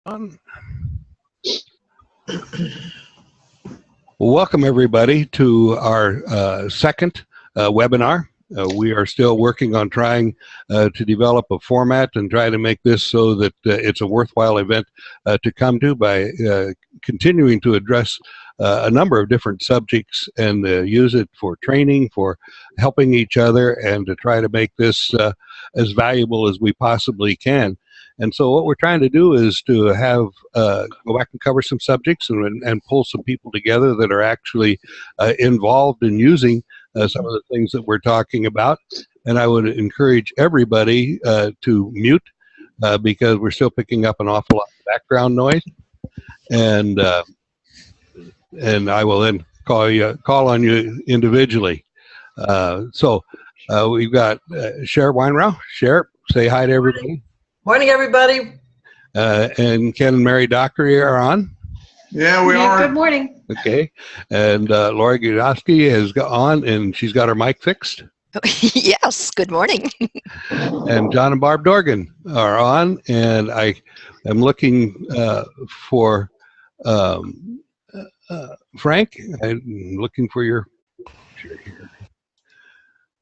Well, welcome everybody to our second webinar. We are still working on trying to develop a format and try to make this so that it's a worthwhile event to come to by continuing to address a number of different subjects and use it for training, for helping each other, and to try to make this as valuable as we possibly can. And so what we're trying to do is to have go back and cover some subjects and pull some people together that are actually involved in using some of the things that we're talking about. And I would encourage everybody to mute because we're still picking up an awful lot of background noise. And I will then call on you individually. So we've got Cher Weinrau. Cher, say hi to everybody. Morning, everybody. And Ken and Mary Dockery are on. Yeah, we are. Good morning. Okay. And Lori Gudowski has got on, and she's got her mic fixed. Yes, good morning. And John and Barb Dorgan are on, and I am looking for Frank. I'm looking for your picture here.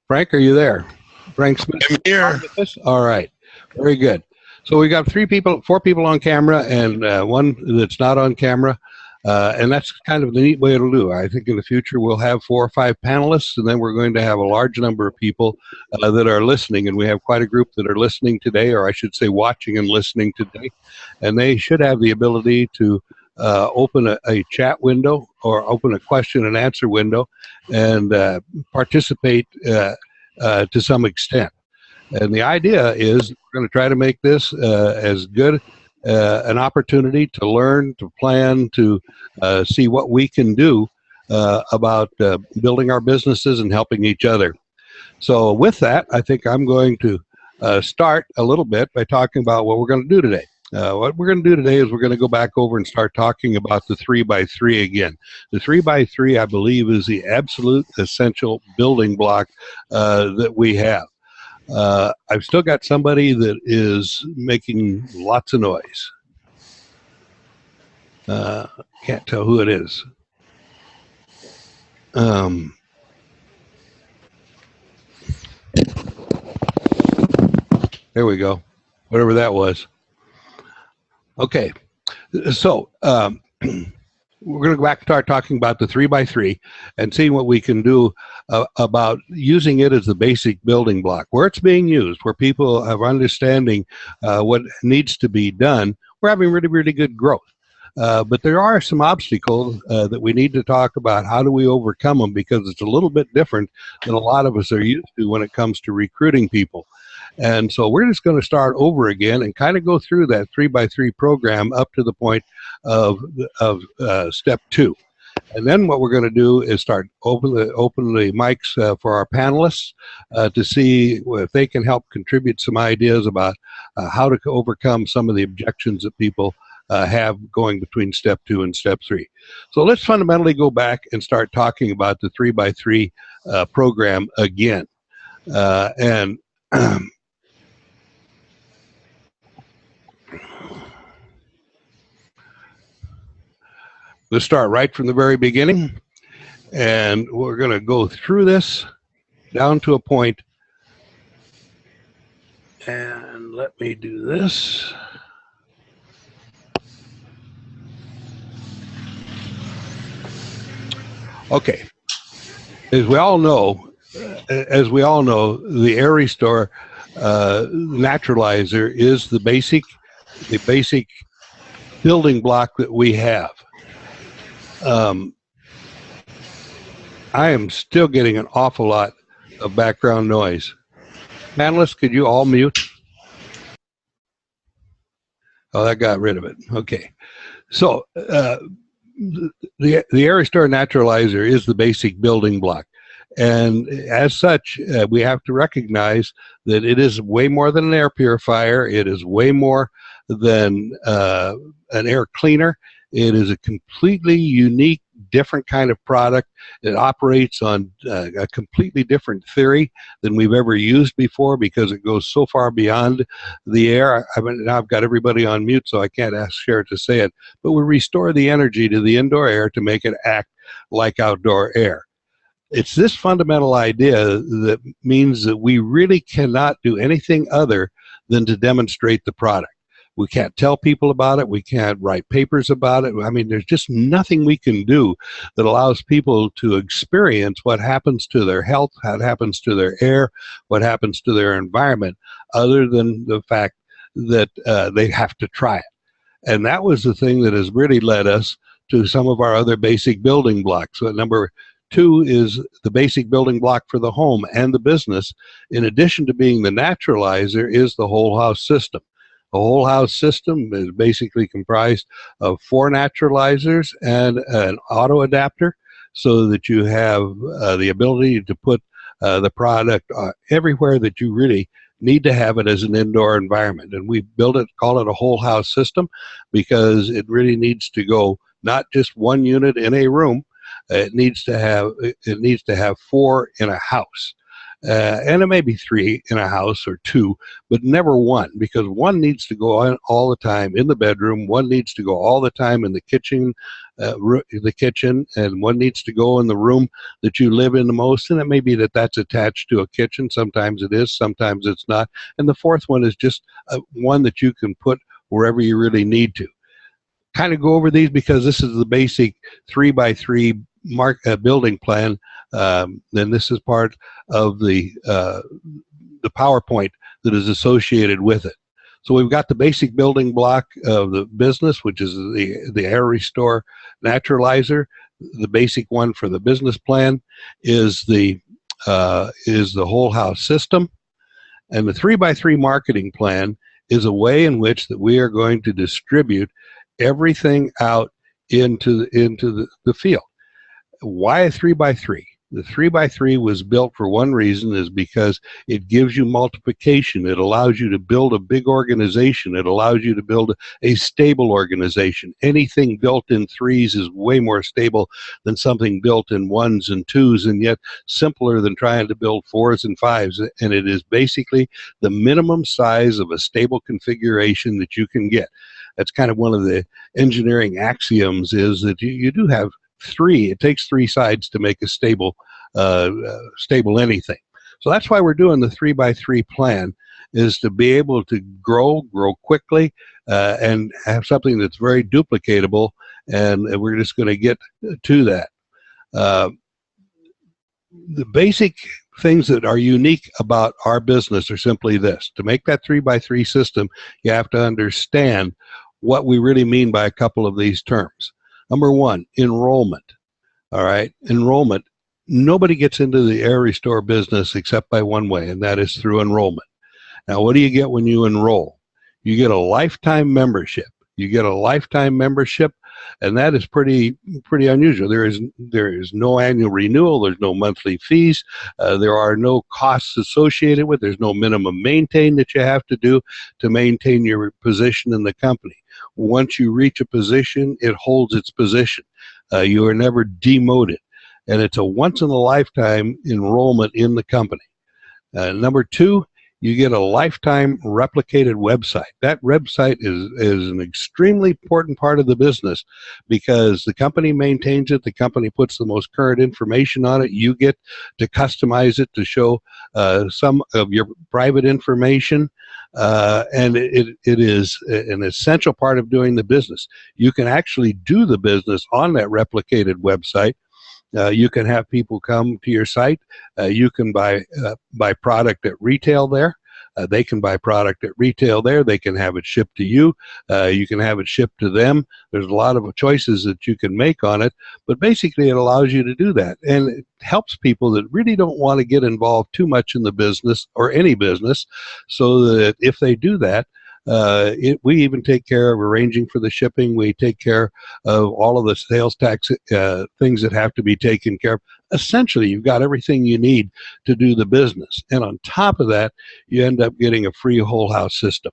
Frank, are you there? Frank Smith? I'm here. All right. Very good. So we got four people on camera, and one that's not on camera, and that's kind of the neat way to do. I think in the future we'll have 4 or 5 panelists, and then we're going to have a large number of people that are listening, and we have quite a group that are listening today, or I should say watching and listening today, and they should have the ability to open a chat window or open a question and answer window and participate to some extent. And the idea is we're going to try to make this as good an opportunity to learn, to plan, to see what we can do about building our businesses and helping each other. So with that, I think I'm going to start a little bit by talking about what we're going to do today. What we're going to do today is we're going to go back over and start talking about the 3x3 again. The 3x3, I believe, is the absolute essential building block that we have. I've still got somebody that is making lots of noise. Can't tell who it is. There we go. Whatever that was. Okay. So, we're going to go back and start talking about the 3x3 and seeing what we can do about using it as the basic building block. Where it's being used, where people have understanding what needs to be done, we're having really, really good growth. But there are some obstacles that we need to talk about. How do we overcome them? Because it's a little bit different than a lot of us are used to when it comes to recruiting people. And so we're just going to start over again and kind of go through that 3x3 program up to the point of step 2. And then what we're going to do is start open the mics for our panelists to see if they can help contribute some ideas about how to overcome some of the objections that people have going between step 2 and step 3. So let's fundamentally go back and start talking about the 3x3 program again. Let's start right from the very beginning, and we're going to go through this down to a point. And let me do this. Okay. As we all know, the Air Restore Naturalizer is the basic building block that we have. I am still getting an awful lot of background noise. Panelists, could you all mute? Oh, that got rid of it. Okay. So the Air Restore Naturalizer is the basic building block. And as such, we have to recognize that it is way more than an air purifier. It is way more than an air cleaner. It is a completely unique, different kind of product. It operates on a completely different theory than we've ever used before because it goes so far beyond the air. Now I've got everybody on mute, so I can't ask Cher to say it, but we restore the energy to the indoor air to make it act like outdoor air. It's this fundamental idea that means that we really cannot do anything other than to demonstrate the product. We can't tell people about it. We can't write papers about it. I mean, there's just nothing we can do that allows people to experience what happens to their health, what happens to their air, what happens to their environment, other than the fact that they have to try it. And that was the thing that has really led us to some of our other basic building blocks. So number 2 is the basic building block for the home and the business. In addition to being the naturalizer, is the whole house system. The whole house system is basically comprised of 4 naturalizers and an auto adapter, so that you have the ability to put the product everywhere that you really need to have it as an indoor environment. And we build it, call it a whole house system, because it really needs to go not just one unit in a room. It needs to have 4 in a house, and it may be 3 in a house or 2, but never 1, because 1 needs to go on all the time in the bedroom. 1 needs to go all the time in the kitchen, and 1 needs to go in the room that you live in the most. And it may be that that's attached to a kitchen. Sometimes it is, sometimes it's not. And the 4th one is just one that you can put wherever you really need to. Kind of go over these because this is the basic 3x3 building plan. Then this is part of the PowerPoint that is associated with it. So we've got the basic building block of the business, which is the Air Restore Naturalizer. The basic one for the business plan is the whole house system, and the 3x3 marketing plan is a way in which that we are going to distribute everything out into the field. Why a 3x3? The 3x3 was built for one reason, is because it gives you multiplication. It allows you to build a big organization. It allows you to build a stable organization. Anything built in 3s is way more stable than something built in 1s and 2s, and yet simpler than trying to build 4s and 5s. And it is basically the minimum size of a stable configuration that you can get. That's kind of one of the engineering axioms, is that you do have 3. It takes 3 sides to make a stable anything. So that's why we're doing the 3x3 plan, is to be able to grow quickly, and have something that's very duplicatable. And we're just going to get to that. The basic things that are unique about our business are simply this. To make that 3x3 system, you have to understand what we really mean by a couple of these terms. Number 1, enrollment. All right, enrollment. Nobody gets into the Air Restore business except by one way, and that is through enrollment. Now, what do you get when you enroll? You get a lifetime membership. You get a lifetime membership, and that is pretty unusual. There is no annual renewal. There's no monthly fees. There are no costs associated with it. There's no minimum maintain that you have to do to maintain your position in the company. Once you reach a position, it holds its position. You are never demoted, and it's a once-in-a-lifetime enrollment in the company. Number 2, you get a lifetime replicated website. That website is an extremely important part of the business, because the company maintains it. The company puts the most current information on it. You get to customize it to show some of your private information, and it is an essential part of doing the business. You can actually do the business on that replicated website. You can have people come to your site. You can buy product at retail there. They can buy product at retail there. They can have it shipped to you. You can have it shipped to them. There's a lot of choices that you can make on it, but basically it allows you to do that. And it helps people that really don't want to get involved too much in the business or any business, so that if they do that, we even take care of arranging for the shipping. We take care of all of the sales tax things that have to be taken care of. Essentially, you've got everything you need to do the business. And on top of that, you end up getting a free whole house system.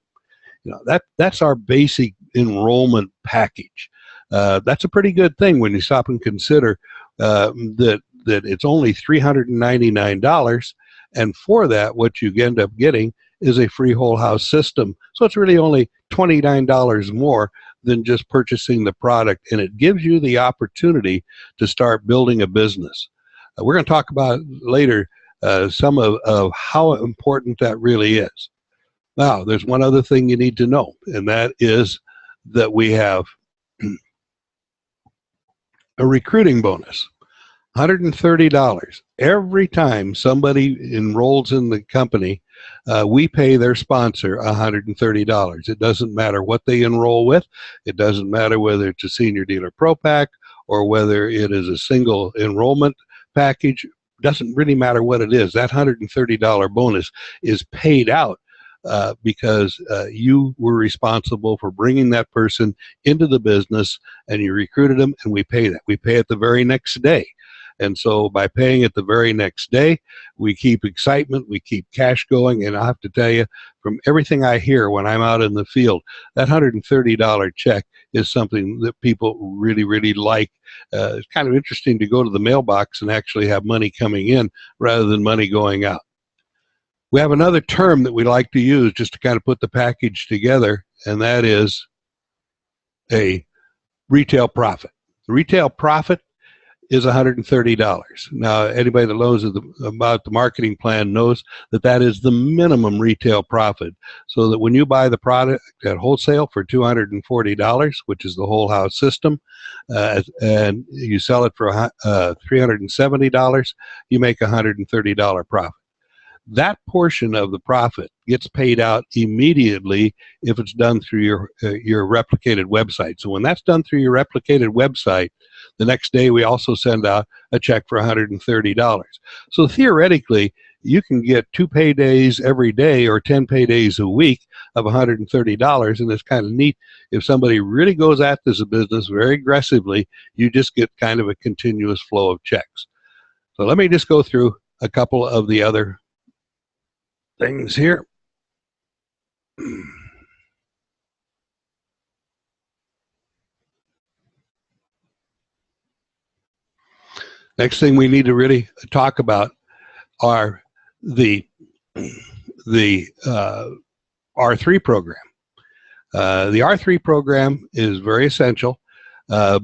That's our basic enrollment package. That's a pretty good thing when you stop and consider that it's only $399, and for that, what you end up getting is a free whole house system. So it's really only $29 more than just purchasing the product, and it gives you the opportunity to start building a business. We're going to talk about later some of how important that really is. Now, there's one other thing you need to know, and that is that we have a recruiting bonus. $130. Every time somebody enrolls in the company, we pay their sponsor $130. It doesn't matter what they enroll with. It doesn't matter whether it's a Senior Dealer Pro Pack or whether it is a single enrollment package. Doesn't really matter what it is. That $130 bonus is paid out because you were responsible for bringing that person into the business, and you recruited them, and we pay that. We pay it the very next day. And so by paying it the very next day, we keep excitement, we keep cash going, and I have to tell you, from everything I hear when I'm out in the field, that $130 check is something that people really, really like. It's kind of interesting to go to the mailbox and actually have money coming in rather than money going out. We have another term that we like to use just to kind of put the package together, and that is a retail profit. The retail profit is $130. Now, anybody that knows about the marketing plan knows that that is the minimum retail profit. So that when you buy the product at wholesale for $240, which is the whole house system, and you sell it for $370, you make a $130 profit. That portion of the profit gets paid out immediately if it's done through your replicated website. So when that's done through your replicated website, the next day we also send out a check for $130. So theoretically, you can get 2 paydays every day or 10 paydays a week of $130, and it's kind of neat. If somebody really goes at this business very aggressively, you just get kind of a continuous flow of checks. So let me just go through a couple of the other things here. Next thing we need to really talk about are the R3 program. The R3 program is very essential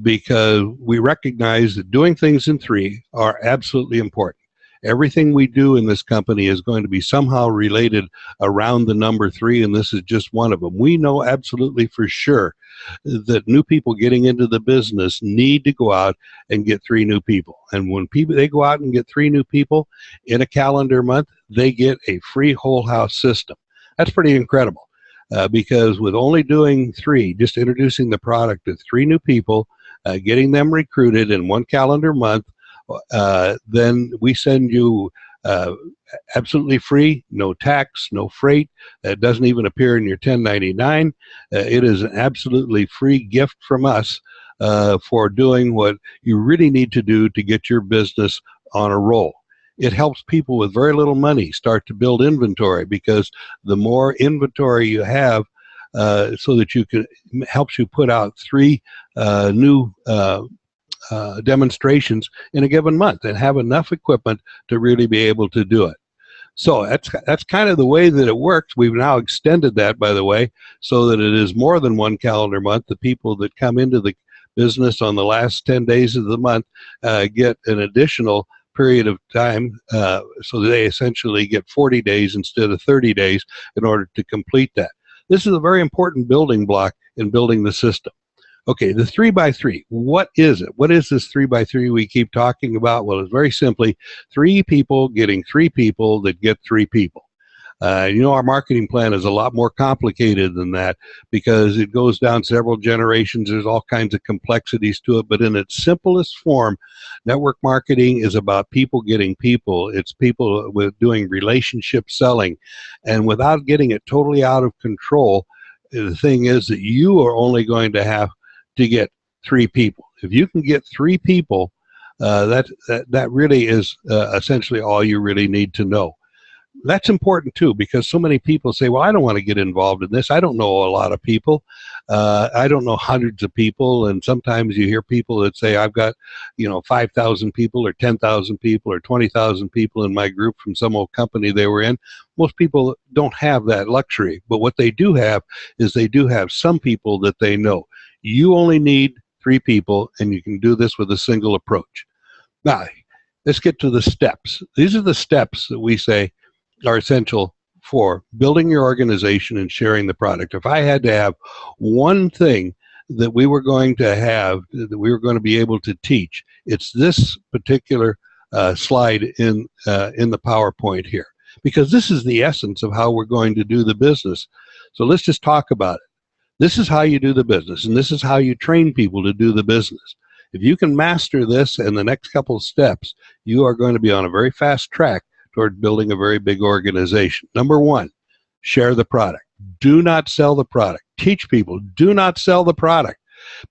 because we recognize that doing things in 3 are absolutely important. Everything we do in this company is going to be somehow related around the number 3, and this is just one of them. We know absolutely for sure that new people getting into the business need to go out and get 3 new people. And when they go out and get 3 new people in a calendar month, they get a free whole house system. That's pretty incredible because with only doing 3, just introducing the product to 3 new people, getting them recruited in 1 calendar month, then we send you absolutely free, no tax, no freight. It doesn't even appear in your 1099. It is an absolutely free gift from us for doing what you really need to do to get your business on a roll. It helps people with very little money start to build inventory, because the more inventory you have, so that you can, helps you put out 3 new demonstrations in a given month and have enough equipment to really be able to do it. So that's kind of the way that it works. We've now extended that, by the way, so that it is more than 1 calendar month. The people that come into the business on the last 10 days of the month get an additional period of time, so they essentially get 40 days instead of 30 days in order to complete that. This is a very important building block in building the system. Okay, the 3x3, what is it? What is this 3x3 we keep talking about? Well, it's very simply 3 people getting 3 people that get 3 people. You know, our marketing plan is a lot more complicated than that because it goes down several generations. There's all kinds of complexities to it, but in its simplest form, network marketing is about people getting people. It's people with doing relationship selling, and without getting it totally out of control, the thing is that you are only going to have to get 3 people. If you can get 3 people, that really is essentially all you really need to know. That's important too, because so many people say, well, I don't want to get involved in this. I don't know a lot of people. I don't know hundreds of people. And sometimes you hear people that say, I've got, 5,000 people or 10,000 people or 20,000 people in my group from some old company they were in. Most people don't have that luxury. But what they do have is they do have some people that they know. You only need 3 people, and you can do this with a single approach. Now, let's get to the steps. These are the steps that we say are essential for building your organization and sharing the product. If I had to have one thing that we were going to have, that we were going to be able to teach, it's this particular slide in the PowerPoint here, because this is the essence of how we're going to do the business. So let's just talk about it. This is how you do the business, and this is how you train people to do the business. If you can master this and the next couple of steps, you are going to be on a very fast track toward building a very big organization. Number 1, share the product. Do not sell the product. Teach people, do not sell the product.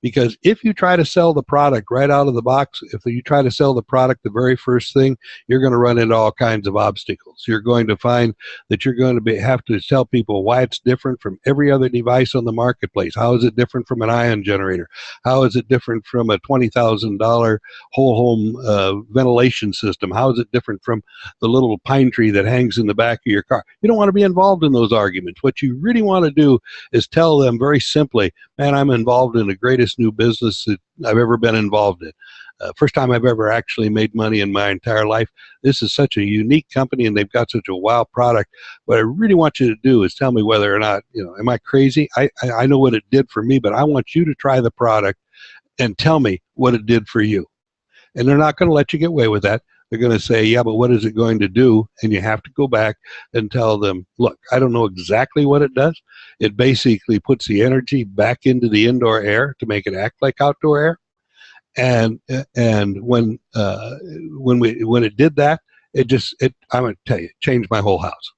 Because if you try to sell the product right out of the box, if you try to sell the product the very first thing, you're going to run into all kinds of obstacles. You're going to find that you're going to have to tell people why it's different from every other device on the marketplace. How is it different from an ion generator? How is it different from a $20,000 whole home ventilation system? How is it different from the little pine tree that hangs in the back of your car? You don't want to be involved in those arguments. What you really want to do is tell them very simply, man, I'm involved in the greatest new business that I've ever been involved in. First time I've ever actually made money in my entire life. This is such a unique company, and they've got such a wow product. What I really want you to do is tell me whether or not, am I crazy? I know what it did for me, but I want you to try the product and tell me what it did for you. And they're not going to let you get away with that. They're going to say, yeah, but what is it going to do? And you have to go back and tell them, look, I don't know exactly what it does. It basically puts the energy back into the indoor air to make it act like outdoor air. And when it did that, I'm going to tell you, it changed my whole house.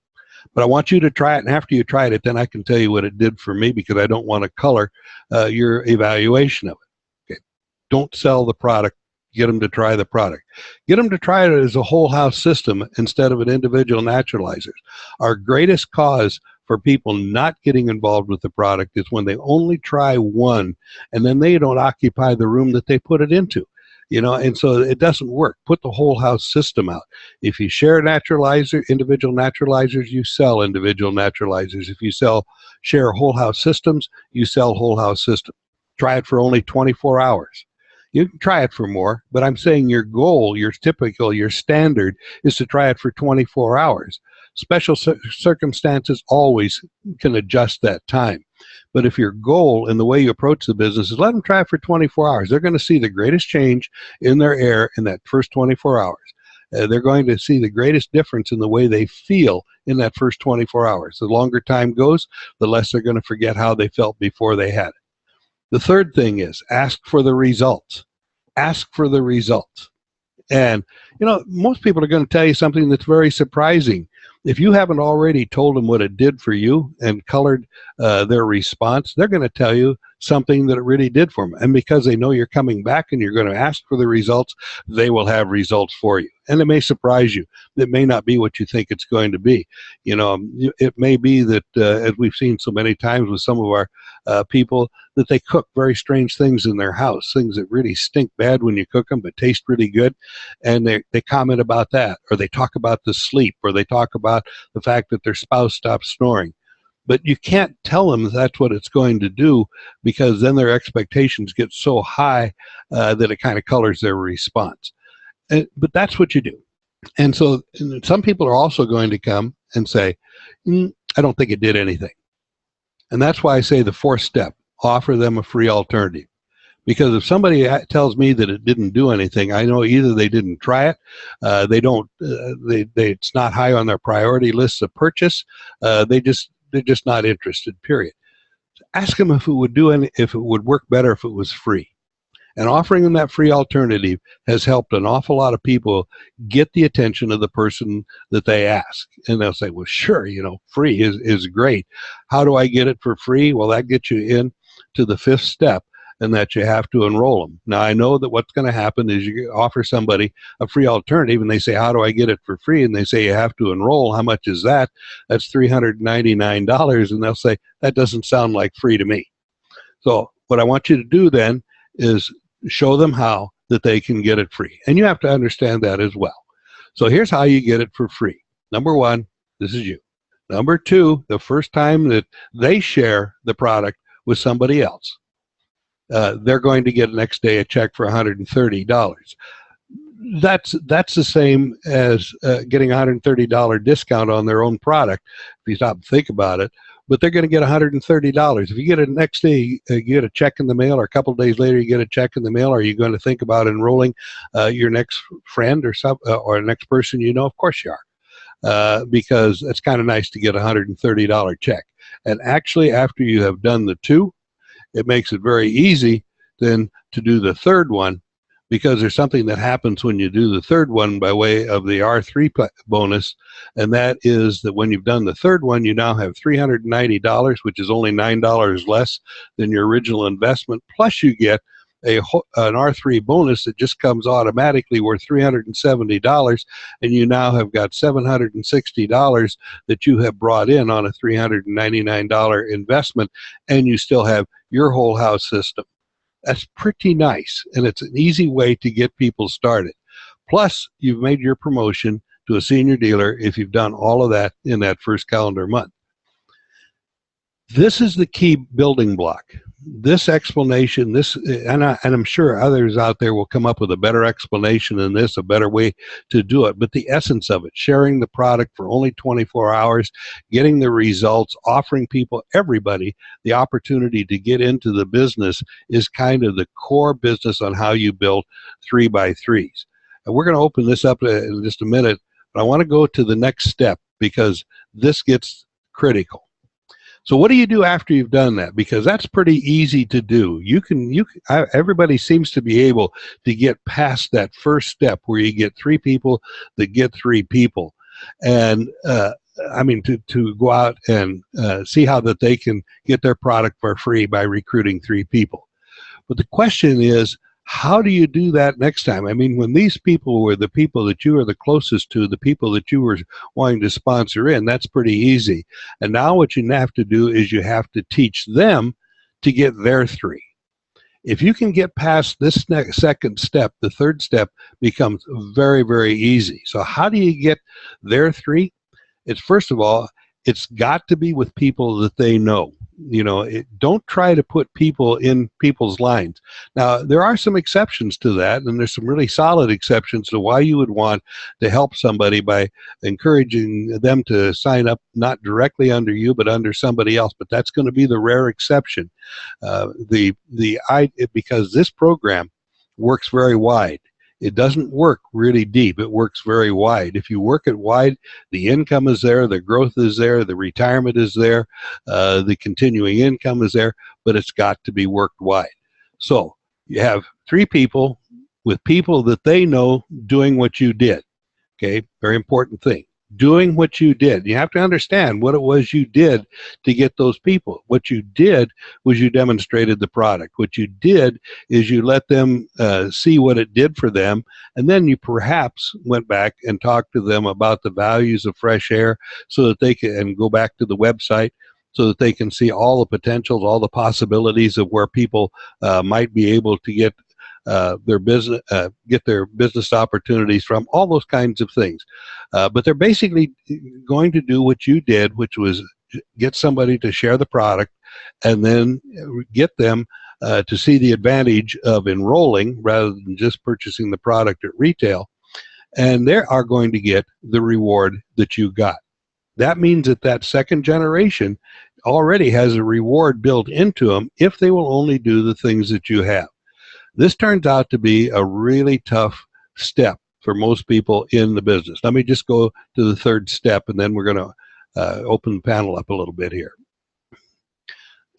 But I want you to try it, and after you tried it, then I can tell you what it did for me, because I don't want to color your evaluation of it. Okay. Don't sell the product. Get them to try the product. Get them to try it as a whole house system instead of an individual naturalizers. Our greatest cause for people not getting involved with the product is when they only try one, and then they don't occupy the room that they put it into. And so it doesn't work. Put the whole house system out. If you share individual naturalizers, you sell individual naturalizers. If you share whole house systems, you sell whole house systems. Try it for only 24 hours. You can try it for more, but I'm saying your goal, your standard is to try it for 24 hours. Special circumstances always can adjust that time. But if your goal and the way you approach the business is let them try it for 24 hours, they're going to see the greatest change in their air in that first 24 hours. They're going to see the greatest difference in the way they feel in that first 24 hours. The longer time goes, the less they're going to forget how they felt before they had it. The third thing is ask for the results. Ask for the results. And, most people are going to tell you something that's very surprising. If you haven't already told them what it did for you and colored their response, they're going to tell you something that it really did for them. And because they know you're coming back and you're going to ask for the results, they will have results for you. And it may surprise you. It may not be what you think it's going to be. It may be that, as we've seen so many times with some of our people, that they cook very strange things in their house, things that really stink bad when you cook them but taste really good. And they comment about that, or they talk about the sleep, or they talk about the fact that their spouse stops snoring. But you can't tell them that's what it's going to do, because then their expectations get so high that it kind of colors their response. But that's what you do. And so some people are also going to come and say, I don't think it did anything. And that's why I say the fourth step, offer them a free alternative. Because if somebody tells me that it didn't do anything, I know either they didn't try it, it's not high on their priority list of purchase, they're just not interested, period. Ask them if it would work better if it was free. And offering them that free alternative has helped an awful lot of people get the attention of the person that they ask. And they'll say, well, sure, free is great. How do I get it for free? Well, that gets you in to the fifth step. and that you have to enroll them. Now, I know that what's going to happen is you offer somebody a free alternative, and they say, how do I get it for free? And they say, you have to enroll. How much is that? That's $399. And they'll say, that doesn't sound like free to me. So what I want you to do then is show them how that they can get it free. And you have to understand that as well. So here's how you get it for free. Number one, this is you. Number two, the first time that they share the product with somebody else, they're going to get next day a check for $130. That's the same as getting a $130 discount on their own product, if you stop and think about it. But they're going to get $130. If you get it next day, you get a check in the mail, or a couple of days later you get a check in the mail, are you going to think about enrolling your next friend or next person you know? Of course you are, because it's kind of nice to get a $130 check. And actually, after you have done the two, it makes it very easy then to do the third one, because there's something that happens when you do the third one by way of the R3 bonus, and that is that when you've done the third one, you now have $390, which is only $9 less than your original investment, plus you get an R3 bonus that just comes automatically worth $370, and you now have got $760 that you have brought in on a $399 investment, and you still have your whole house system. That's pretty nice, and it's an easy way to get people started. Plus, you've made your promotion to a senior dealer if you've done all of that in that first calendar month. This is the key building block. This explanation, and I'm sure others out there will come up with a better explanation than this, a better way to do it. But the essence of it, sharing the product for only 24 hours, getting the results, offering people, everybody, the opportunity to get into the business is kind of the core business on how you build 3x3s. And we're going to open this up in just a minute, but I want to go to the next step because this gets critical. So what do you do after you've done that? Because that's pretty easy to do. Everybody seems to be able to get past that first step where you get three people that get three people. And to go out and see how that they can get their product for free by recruiting three people. But the question is, how do you do that next time? I mean, when these people were the people that you are the closest to, the people that you were wanting to sponsor in, that's pretty easy. And now what you have to do is you have to teach them to get their three. If you can get past this second step, the third step becomes very, very easy. So how do you get their three? It's first of all, it's got to be with people that they know. Don't try to put people in people's lines. Now, there are some exceptions to that, and there's some really solid exceptions to why you would want to help somebody by encouraging them to sign up not directly under you, but under somebody else. But that's going to be the rare exception. Because this program works very wide. It doesn't work really deep. It works very wide. If you work it wide, the income is there, the growth is there, the retirement is there, the continuing income is there, but it's got to be worked wide. So you have three people with people that they know doing what you did. Okay, very important thing. Doing what you did. You have to understand what it was you did to get those people. What you did was you demonstrated the product. What you did is you let them see what it did for them, and then you perhaps went back and talked to them about the values of fresh air so that they can go back to the website so that they can see all the potentials, all the possibilities of where people might be able to get their business opportunities from, all those kinds of things. But they're basically going to do what you did, which was get somebody to share the product and then get them to see the advantage of enrolling rather than just purchasing the product at retail. And they are going to get the reward that you got. That means that second generation already has a reward built into them if they will only do the things that you have. This turns out to be a really tough step for most people in the business. Let me just go to the third step, and then we're going to open the panel up a little bit here.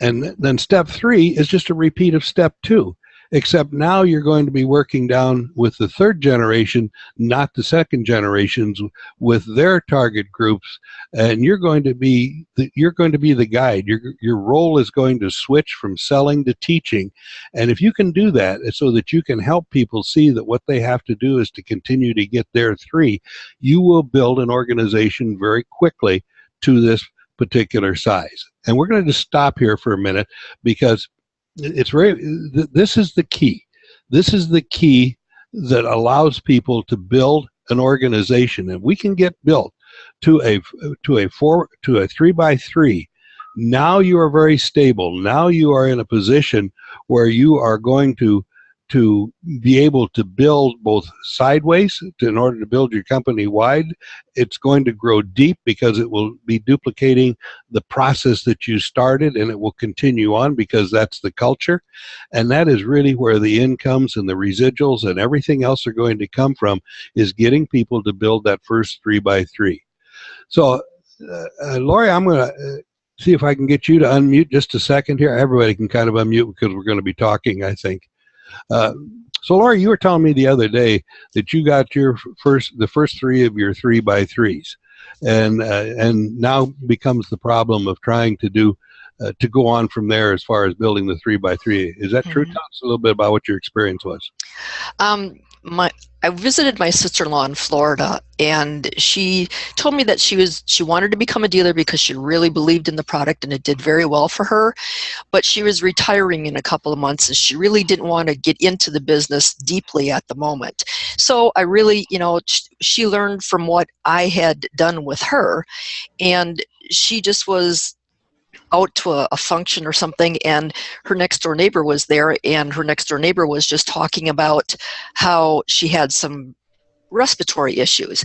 And then step three is just a repeat of step two. except now you're going to be working down with the third generation, not the second generations, with their target groups, and you're going to be the guide. Your role is going to switch from selling to teaching, and if you can do that, so that you can help people see that what they have to do is to continue to get their three, you will build an organization very quickly to this particular size. And we're going to just stop here for a minute, because it's this is the key. This is the key that allows people to build an organization, and we can get built to a 3x3. Now you are very stable. Now you are in a position where you are going to be able to build both sideways in order to build your company wide. It's going to grow deep because it will be duplicating the process that you started, and it will continue on because that's the culture. And that is really where the incomes and the residuals and everything else are going to come from, is getting people to build that first 3x3. So, Lori, I'm going to see if I can get you to unmute just a second here. Everybody can kind of unmute because we're going to be talking, I think. So Lori, you were telling me the other day that you got the first three of your 3x3s, and now becomes the problem of trying to go on from there as far as building the 3x3. Is that true? Tell us a little bit about what your experience was. I visited my sister-in-law in Florida, and she told me that she wanted to become a dealer because she really believed in the product and it did very well for her, but she was retiring in a couple of months and she really didn't want to get into the business deeply at the moment. So I really, she learned from what I had done with her, and she just was out to a function or something, and her next door neighbor was there, and her next door neighbor was just talking about how she had some respiratory issues.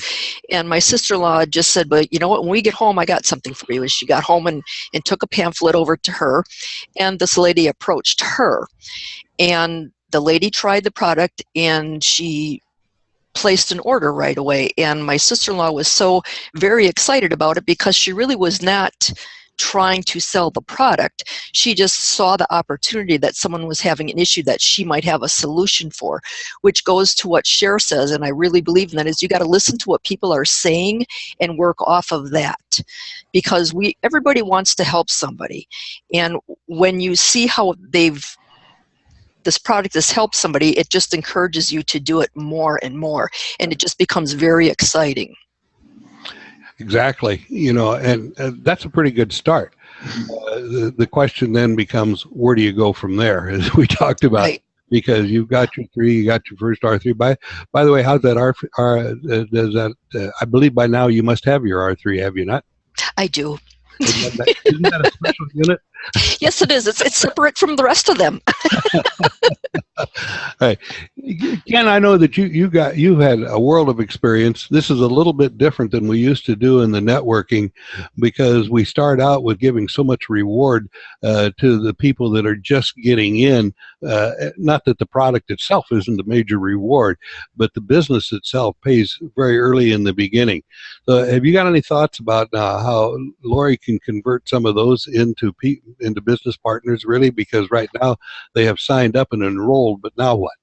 And my sister-in-law just said, but you know what, when we get home, I got something for you. And she got home and took a pamphlet over to her, and this lady approached her, and the lady tried the product and she placed an order right away. And my sister-in-law was so very excited about it because she really was not trying to sell the product. She just saw the opportunity that someone was having an issue that she might have a solution for, which goes to what Cher says, and I really believe in that, is you got to listen to what people are saying and work off of that, because everybody wants to help somebody. And when you see how this product has helped somebody, it just encourages you to do it more and more, and it just becomes very exciting. Exactly, and that's a pretty good start. The question then becomes, where do you go from there, as we talked about? Right. Because you've got your three, you got your first R3. By the way, how's that does that? I believe by now you must have your R3, have you not? I do. Isn't that a special unit? Yes, it is. It's separate from the rest of them. Hey, Ken, I know that you had a world of experience. This is a little bit different than we used to do in the networking, because we start out with giving so much reward to the people that are just getting in. Not that the product itself isn't a major reward, but the business itself pays very early in the beginning. So have you got any thoughts about how Lori can convert some of those into business partners, really? Because right now they have signed up and enrolled, but now what?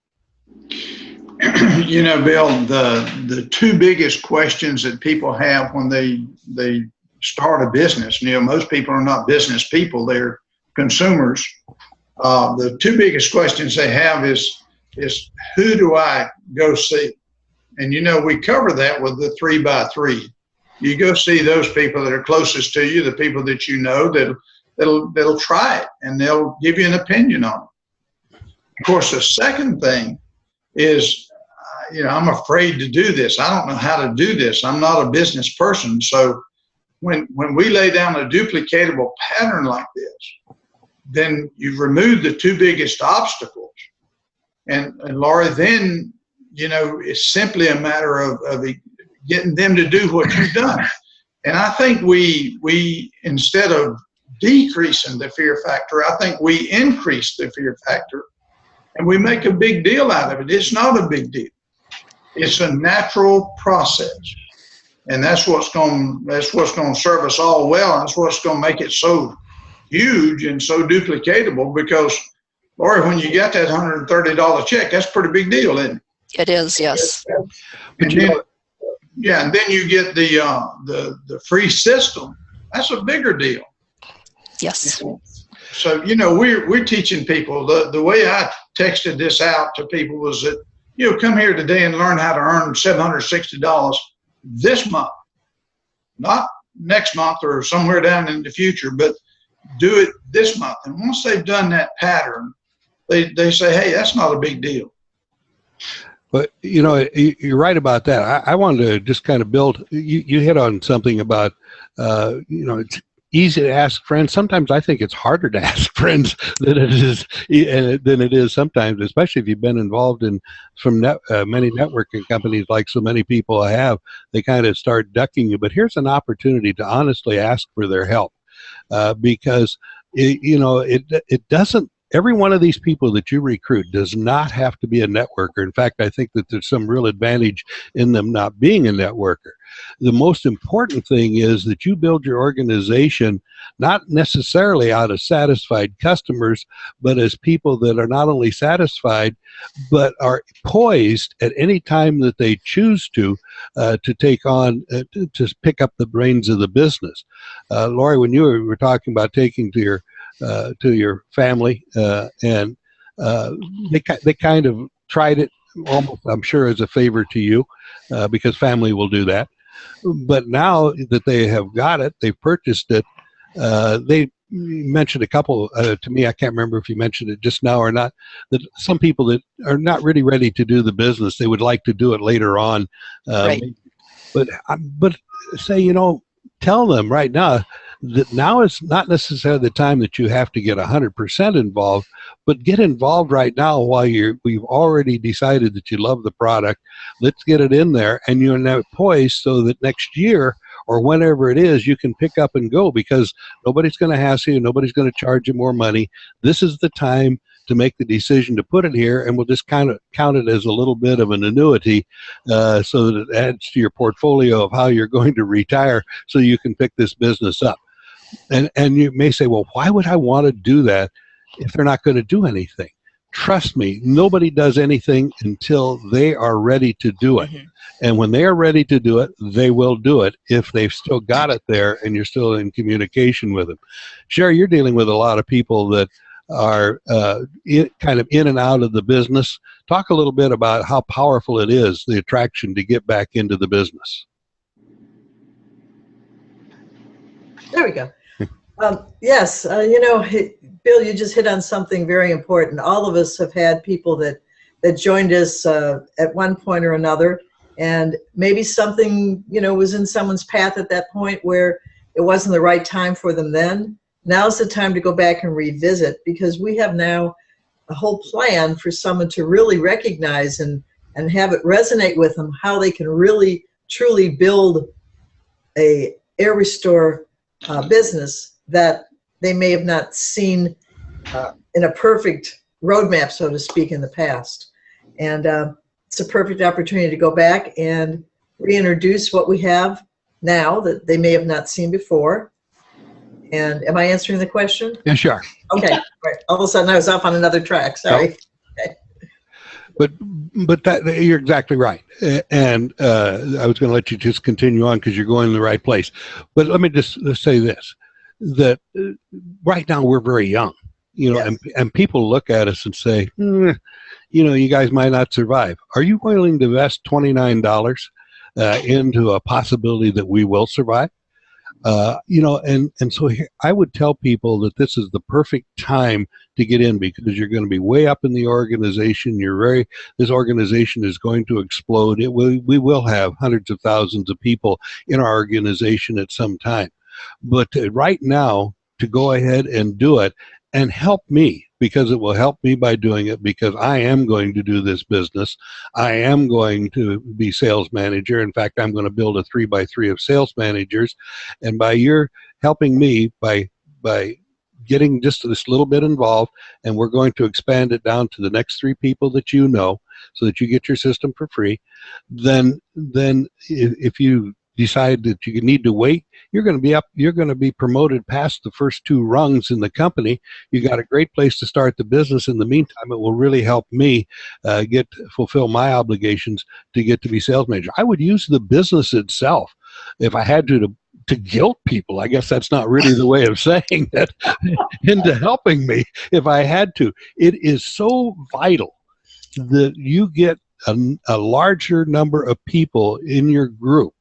Bill, the two biggest questions that people have when they start a business, most people are not business people, they're consumers. The two biggest questions they have is who do I go see? And we cover that with the 3x3. You go see those people that are closest to you, the people that that'll try it, and they'll give you an opinion on it. Of course, the second thing is, I'm afraid to do this. I don't know how to do this. I'm not a business person. So when we lay down a duplicatable pattern like this, then you've removed the two biggest obstacles. And Laura, then, it's simply a matter of getting them to do what you've done. And I think we instead of decreasing the fear factor, I think we increase the fear factor, and we make a big deal out of it. It's not a big deal. It's a natural process, and that's what's going to serve us all well. And that's what's going to make it so huge and so duplicatable, because Lori, when you got that $130 check, that's a pretty big deal, isn't it? It is, yes. And then, yeah, and then you get the free system. That's a bigger deal. Yes. So, you know, we're teaching people. The way I texted this out to people was that, you know, come here today and learn how to earn $760 this month, not next month or somewhere down in the future, but do it this month. And once they've done that pattern, they say, hey, that's not a big deal. But, you know, you're right about that. I wanted to just kind of build, you hit on something about, you know, it's easy to ask friends. Sometimes I think it's harder to ask friends than it is sometimes, especially if you've been involved in many networking companies like so many people have. They kind of start ducking you. But here's an opportunity to honestly ask for their help, because, you know, it doesn't. Every one of these people that you recruit does not have to be a networker. In fact, I think that there's some real advantage in them not being a networker. The most important thing is that you build your organization not necessarily out of satisfied customers, but as people that are not only satisfied, but are poised at any time that they choose to take on, to pick up the reins of the business. Lori, when you were talking about taking to your family, and they kind of tried it almost, I'm sure, as a favor to you, because family will do that. But now that they have got it, they've purchased it. They mentioned a couple to me. I can't remember if you mentioned it just now or not. That some people that are not really ready to do the business, they would like to do it later on. Right. But say, you know, tell them right now that now is not necessarily the time that you have to get 100% involved, but get involved right now while we've already decided that you love the product. Let's get it in there, and you're now poised so that next year or whenever it is, you can pick up and go, because nobody's going to hassle you, nobody's going to charge you more money. This is the time to make the decision to put it here, and we'll just kind of count it as a little bit of an annuity, so that it adds to your portfolio of how you're going to retire, so you can pick this business up. And you may say, well, why would I want to do that if they're not going to do anything? Trust me, nobody does anything until they are ready to do it. Mm-hmm. And when they are ready to do it, they will do it if they've still got it there and you're still in communication with them. Sherry, you're dealing with a lot of people that are kind of in and out of the business. Talk a little bit about how powerful it is, the attraction to get back into the business. There we go. Yes, you know, Bill, you just hit on something very important. All of us have had people that joined us at one point or another, and maybe something, you know, was in someone's path at that point where it wasn't the right time for them then. Now's the time to go back and revisit, because we have now a whole plan for someone to really recognize and have it resonate with them, how they can really, truly build a Air Restore business that they may have not seen in a perfect roadmap, so to speak, in the past. And it's a perfect opportunity to go back and reintroduce what we have now that they may have not seen before. And am I answering the question? Yeah, sure. Okay. Right. All of a sudden I was off on another track. Sorry. Nope. Okay. But that, you're exactly right. And I was going to let you just continue on because you're going in the right place. But let me just say this, that right now we're very young, you know, yes. and people look at us and say, you know, you guys might not survive. Are you willing to invest $29 into a possibility that we will survive? You know, and so here, I would tell people that this is the perfect time to get in, because you're going to be way up in the organization. This organization is going to explode. We will have hundreds of thousands of people in our organization at some time. But right now, to go ahead and do it and help me, because it will help me by doing it, because I am going to do this business. I am going to be sales manager. In fact, I'm going to build a 3x3 of sales managers. And by your helping me by getting just this little bit involved, and we're going to expand it down to the next 3 people that you know, so that you get your system for free, then if you decide that you need to wait, you're going to be promoted past the first two rungs in the company. You got a great place to start the business. In the meantime, it will really help me fulfill my obligations to get to be sales manager. I would use the business itself if I had to guilt people. I guess that's not really the way of saying that, into helping me if I had to. It is so vital that you get a larger number of people in your group,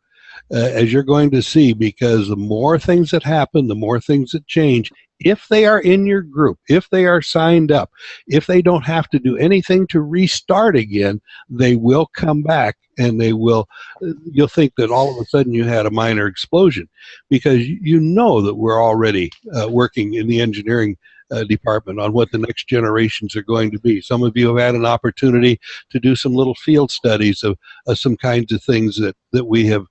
as you're going to see, because the more things that happen, the more things that change. If they are in your group, if they are signed up, if they don't have to do anything to restart again, they will come back, and you'll think that all of a sudden you had a minor explosion, because you know that we're already working in the engineering department on what the next generations are going to be. Some of you have had an opportunity to do some little field studies of some kinds of things that we have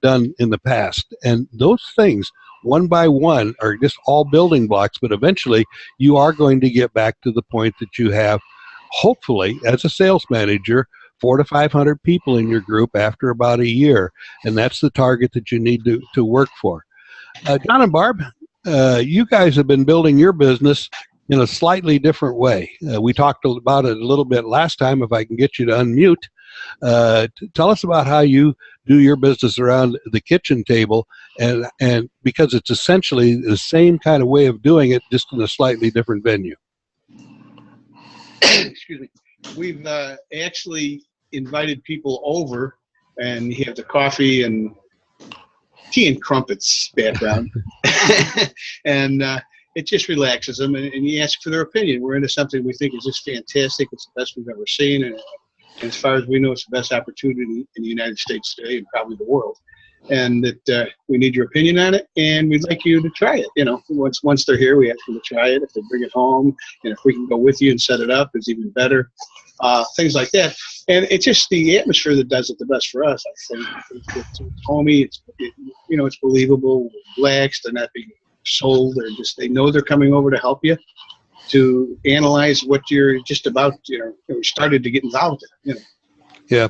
done in the past. And those things, one by one, are just all building blocks, but eventually you are going to get back to the point that you have, hopefully, as a sales manager, 400 to 500 people in your group after about a year. And that's the target that you need to work for. John and Barb, you guys have been building your business in a slightly different way. We talked about it a little bit last time. If I can get you to unmute, tell us about how you do your business around the kitchen table, and because it's essentially the same kind of way of doing it, just in a slightly different venue. Excuse me. We've actually invited people over, and you have the coffee and tea and crumpets background, and it just relaxes them, and you ask for their opinion. We're into something we think is just fantastic. It's the best we've ever seen, and as far as we know, it's the best opportunity in the United States today, and probably the world. And that we need your opinion on it, and we'd like you to try it. You know, once they're here, we ask them to try it. If they bring it home, and if we can go with you and set it up, it's even better. Things like that. And it's just the atmosphere that does it the best for us. I think it's homey. It's believable. Relaxed. They're not being sold. They know they're coming over to help you, to analyze what you're just about. We started to get involved in. Yeah.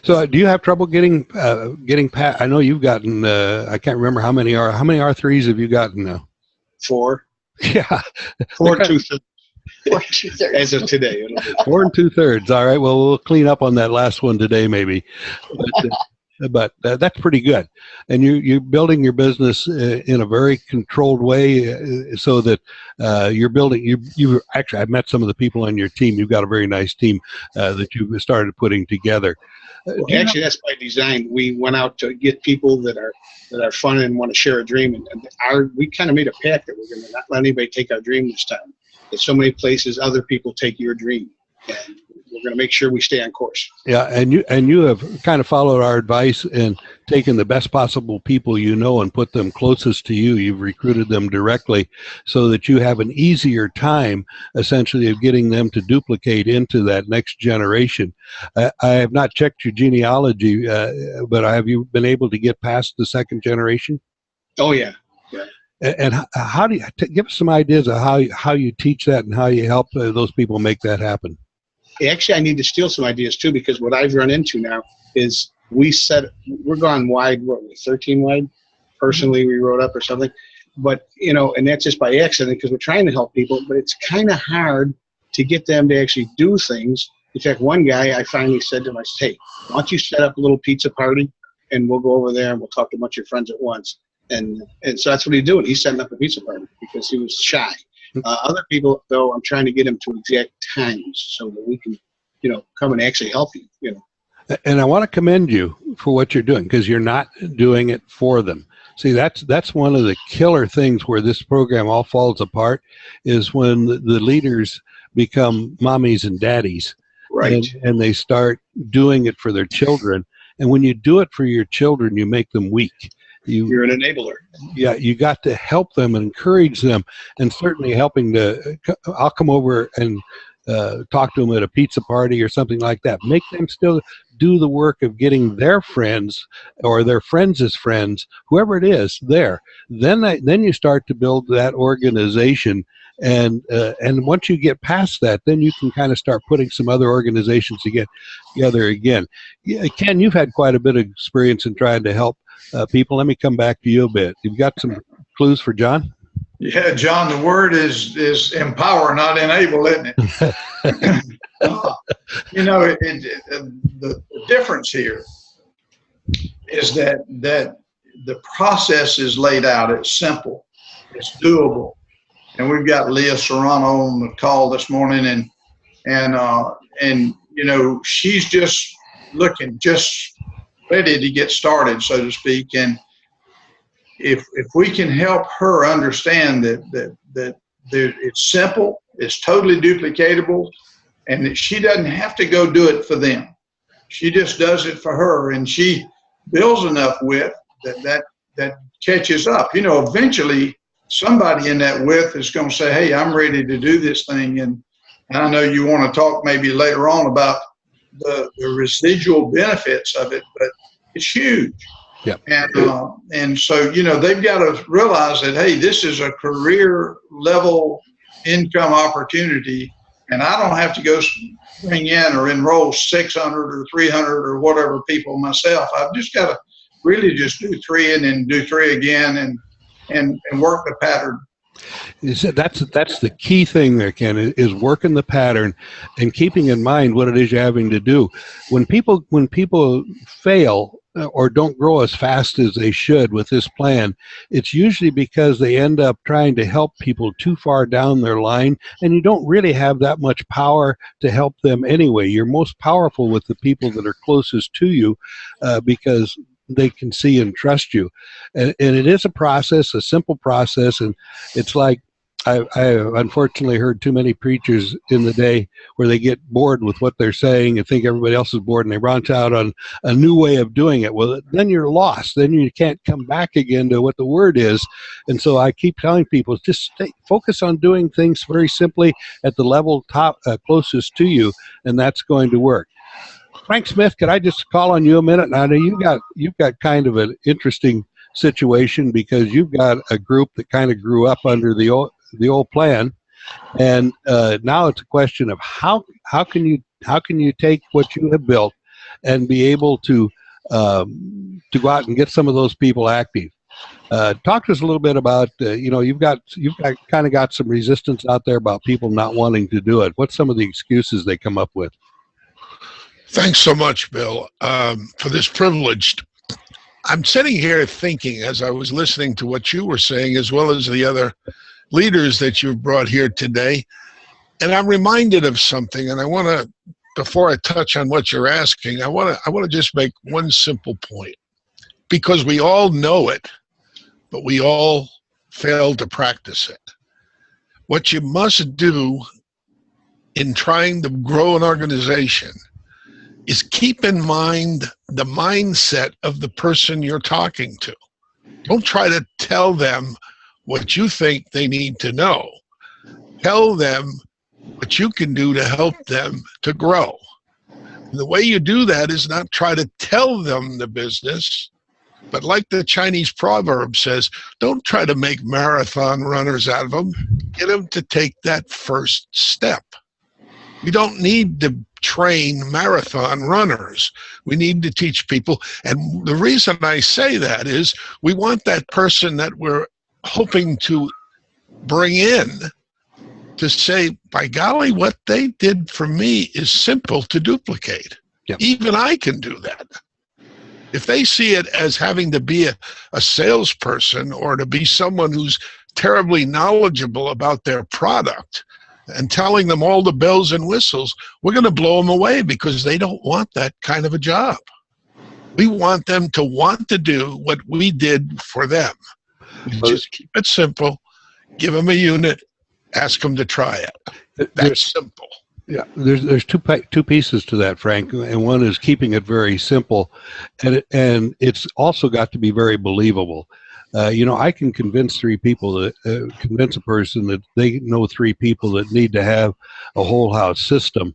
So, do you have trouble getting past? I know you've gotten. I can't remember how many R3s have you gotten now? 4. Yeah. 4 2/3. 4 2/3. As of today. 4 2/3. All right. Well, we'll clean up on that last one today, maybe. But that's pretty good. And you're building your business in a very controlled way, so that you're building. You actually, I've met some of the people on your team. You've got a very nice team that you've started putting together. Well, actually, that's by design. We went out to get people that are fun and want to share a dream, and we kind of made a pact that we're going to not let anybody take our dream this time. There's so many places other people take your dream, and we're going to make sure we stay on course. Yeah, and you have kind of followed our advice and taken the best possible people you know and put them closest to you. You've recruited them directly so that you have an easier time, essentially, of getting them to duplicate into that next generation. I have not checked your genealogy, but have you been able to get past the second generation? Oh, yeah. And how do you give us some ideas of how you teach that and how you help those people make that happen? Actually, I need to steal some ideas too, because what I've run into now is we're gone wide, 13 wide. Personally, we wrote up or something, but and that's just by accident because we're trying to help people, but it's kind of hard to get them to actually do things. In fact, one guy, I finally said to him, I said, hey, why don't you set up a little pizza party and we'll go over there and we'll talk to a bunch of your friends at once. And so that's what he's doing. He's setting up a pizza party because he was shy. Other people, though, I'm trying to get them to exact times so that we can, come and actually help you. And I want to commend you for what you're doing, because you're not doing it for them. See, that's one of the killer things where this program all falls apart, is when the leaders become mommies and daddies, right? And they start doing it for their children. And when you do it for your children, you make them weak. You're an enabler. Yeah, you got to help them and encourage them, and certainly helping I'll come over and talk to them at a pizza party or something like that. Make them still do the work of getting their friends or their friends' friends, whoever it is, there. Then you start to build that organization. And once you get past that, then you can kind of start putting some other organizations together again. Ken, you've had quite a bit of experience in trying to help people. Let me come back to you a bit. You've got some clues for John? Yeah, John, the word is empower, not enable, isn't it? The difference here is that the process is laid out. It's simple. It's doable. And we've got Leah Serrano on the call this morning, and she's just looking ready to get started, so to speak. And if we can help her understand that it's simple, it's totally duplicatable, and that she doesn't have to go do it for them. She just does it for her, and she builds enough width that catches up. Eventually somebody in that width is going to say, hey, I'm ready to do this thing. And I know you want to talk maybe later on about the residual benefits of it, but it's huge. Yep. And so, they've got to realize that, hey, this is a career level income opportunity, and I don't have to go bring in or enroll 600 or 300 or whatever people myself. I've just got to really just do 3 and then do 3 again and work the pattern. That's the key thing there, Ken, is working the pattern and keeping in mind what it is you're having to do. When people fail or don't grow as fast as they should with this plan, it's usually because they end up trying to help people too far down their line, and you don't really have that much power to help them anyway. You're most powerful with the people that are closest to you because they can see and trust you. And it is a process, a simple process, and it's like I unfortunately heard too many preachers in the day where they get bored with what they're saying and think everybody else is bored, and they branch out on a new way of doing it. Well, then you're lost. Then you can't come back again to what the word is. And so I keep telling people, just focus on doing things very simply at the level closest to you, and that's going to work. Frank Smith, could I just call on you a minute? Now, you've got kind of an interesting situation because you've got a group that kind of grew up under the old plan, and now it's a question of how can you take what you have built and be able to go out and get some of those people active. Talk to us a little bit about you've got kind of got some resistance out there about people not wanting to do it. What's some of the excuses they come up with? Thanks so much, Bill, for this privilege. I'm sitting here thinking, as I was listening to what you were saying, as well as the other leaders that you've brought here today, and I'm reminded of something, and I want to, before I touch on what you're asking, I want to just make one simple point, because we all know it, but we all fail to practice it. What you must do in trying to grow an organization is keep in mind the mindset of the person you're talking to. Don't try to tell them what you think they need to know. Tell them what you can do to help them to grow. And the way you do that is not try to tell them the business, but like the Chinese proverb says, don't try to make marathon runners out of them. Get them to take that first step. We don't need to train marathon runners. We need to teach people. And the reason I say that is we want that person that we're hoping to bring in to say, by golly, what they did for me is simple to duplicate. Yep. Even I can do that. If they see it as having to be a salesperson or to be someone who's terribly knowledgeable about their product and telling them all the bells and whistles, we're going to blow them away because they don't want that kind of a job. We want them to want to do what we did for them. Just keep it simple, give them a unit, ask them to try it. That's simple. Yeah, there's two pieces to that, Frank, and one is keeping it very simple, and it's also got to be very believable. I can convince three people that convince a person that they know three people that need to have a whole house system,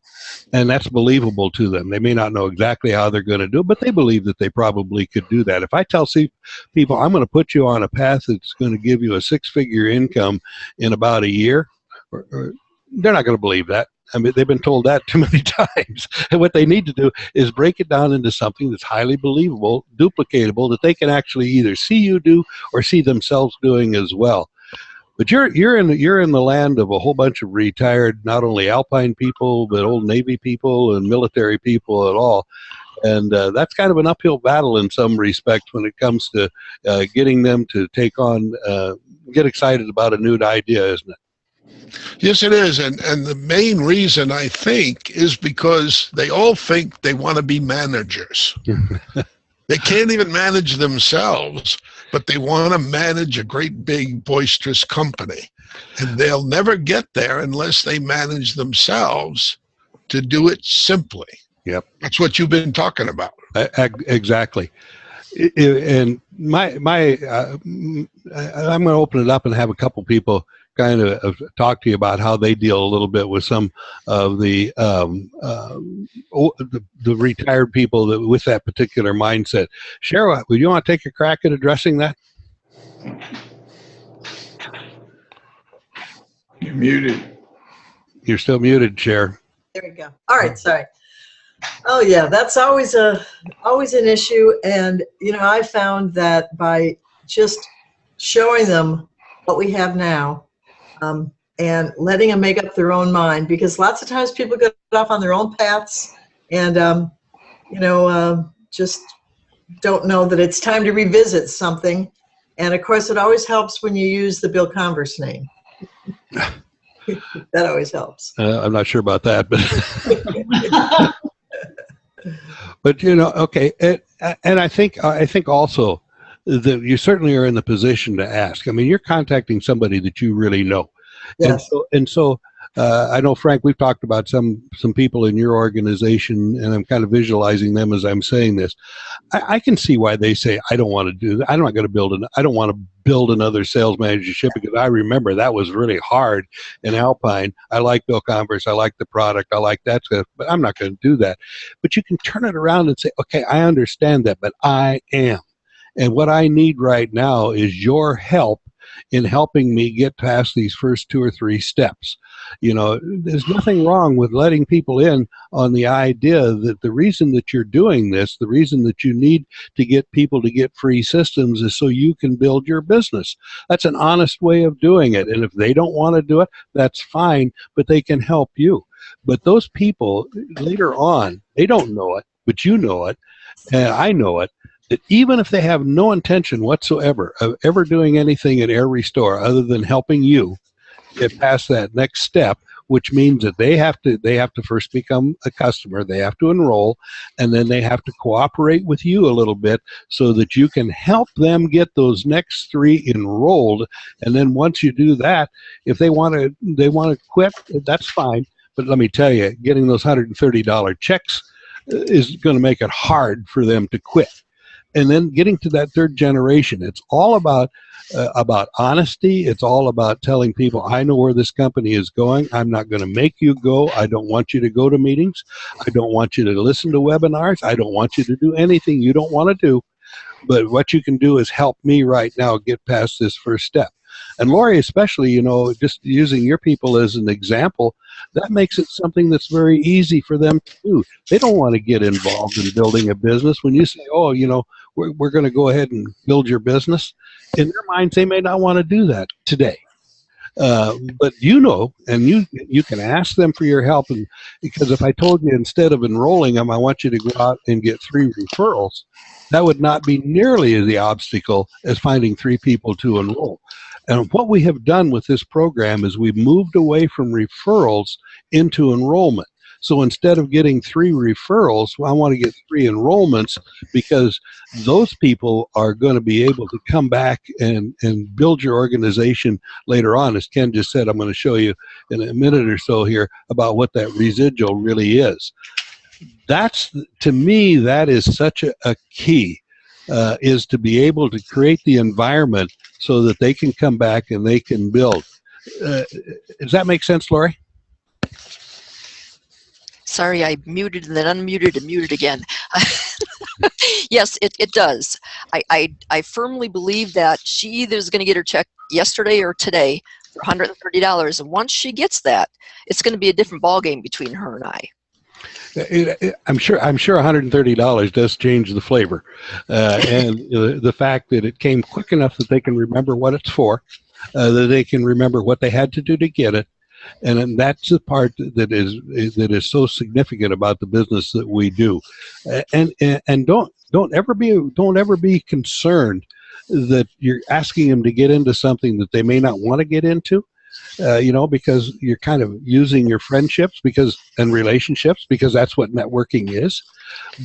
and that's believable to them. They may not know exactly how they're going to do it, but they believe that they probably could do that. If I tell people I'm going to put you on a path that's going to give you a 6-figure income in about a year, they're not going to believe that. I mean, they've been told that too many times. And what they need to do is break it down into something that's highly believable, duplicatable, that they can actually either see you do or see themselves doing as well. But you're in the land of a whole bunch of retired, not only Alpine people, but old Navy people and military people at all. And that's kind of an uphill battle in some respects when it comes to getting them to take on, get excited about a new idea, isn't it? Yes, it is. And the main reason, I think, is because they all think they want to be managers. They can't even manage themselves, but they want to manage a great big boisterous company. And they'll never get there unless they manage themselves to do it simply. Yep. That's what you've been talking about. Exactly. And I'm going to open it up and have a couple people kind of talk to you about how they deal a little bit with some of the retired people that with that particular mindset. Cheryl, would you want to take a crack at addressing that? You're muted. You're still muted, Cher. There we go. All right, sorry. Oh yeah, that's always an issue. And I found that by just showing them what we have now, and letting them make up their own mind, because lots of times people get off on their own paths and just don't know that it's time to revisit something. And of course, it always helps when you use the Bill Converse name. That always helps. I'm not sure about that, but but okay. And I think also that you certainly are in the position to ask. I mean, you're contacting somebody that you really know. Yes. And so I know, Frank, we've talked about some people in your organization, and I'm kind of visualizing them as I'm saying this. I can see why they say, I don't want to do that. I'm not going to I don't want to build another sales managership, because I remember that was really hard in Alpine. I like Bill Converse. I like the product. I like that stuff, but I'm not going to do that. But you can turn it around and say, okay, I understand that, but I am. And what I need right now is your help in helping me get past these first 2 or 3 steps. There's nothing wrong with letting people in on the idea that the reason that you're doing this, the reason that you need to get people to get free systems, is so you can build your business. That's an honest way of doing it. And if they don't want to do it, that's fine, but they can help you. But those people later on, they don't know it, but you know it, and I know it, that even if they have no intention whatsoever of ever doing anything at Air Restore other than helping you get past that next step, which means that they have to first become a customer, they have to enroll, and then they have to cooperate with you a little bit so that you can help them get those next 3 enrolled. And then once you do that, if they want to quit, that's fine. But let me tell you, getting those $130 checks is going to make it hard for them to quit. And then getting to that 3rd generation, it's all about honesty. It's all about telling people, I know where this company is going. I'm not going to make you go. I don't want you to go to meetings. I don't want you to listen to webinars. I don't want you to do anything you don't want to do. But what you can do is help me right now get past this first step. And Lori, especially, just using your people as an example, that makes it something that's very easy for them to do. They don't want to get involved in building a business. When you say, oh, we're going to go ahead and build your business, in their minds, they may not want to do that today. But and you can ask them for your help. And because if I told you instead of enrolling them, I want you to go out and get 3 referrals, that would not be nearly as the obstacle as finding 3 people to enroll. And what we have done with this program is we've moved away from referrals into enrollment. So instead of getting 3 referrals, I want to get 3 enrollments, because those people are going to be able to come back and build your organization later on. As Ken just said, I'm going to show you in a minute or so here about what that residual really is. That's, to me, that is such a key, is to be able to create the environment so that they can come back and they can build. Does that make sense, Lori? Sorry, I muted and then unmuted and muted again. Yes, it does. I firmly believe that she either is going to get her check yesterday or today, for $130. And once she gets that, it's going to be a different ballgame between her and I. I'm sure $130 does change the flavor, and the fact that it came quick enough that they can remember what it's for, that they can remember what they had to do to get it, and that's the part that is so significant about the business that we do, and don't ever be concerned that you're asking them to get into something that they may not want to get into. Because you're kind of using your friendships and relationships, because that's what networking is.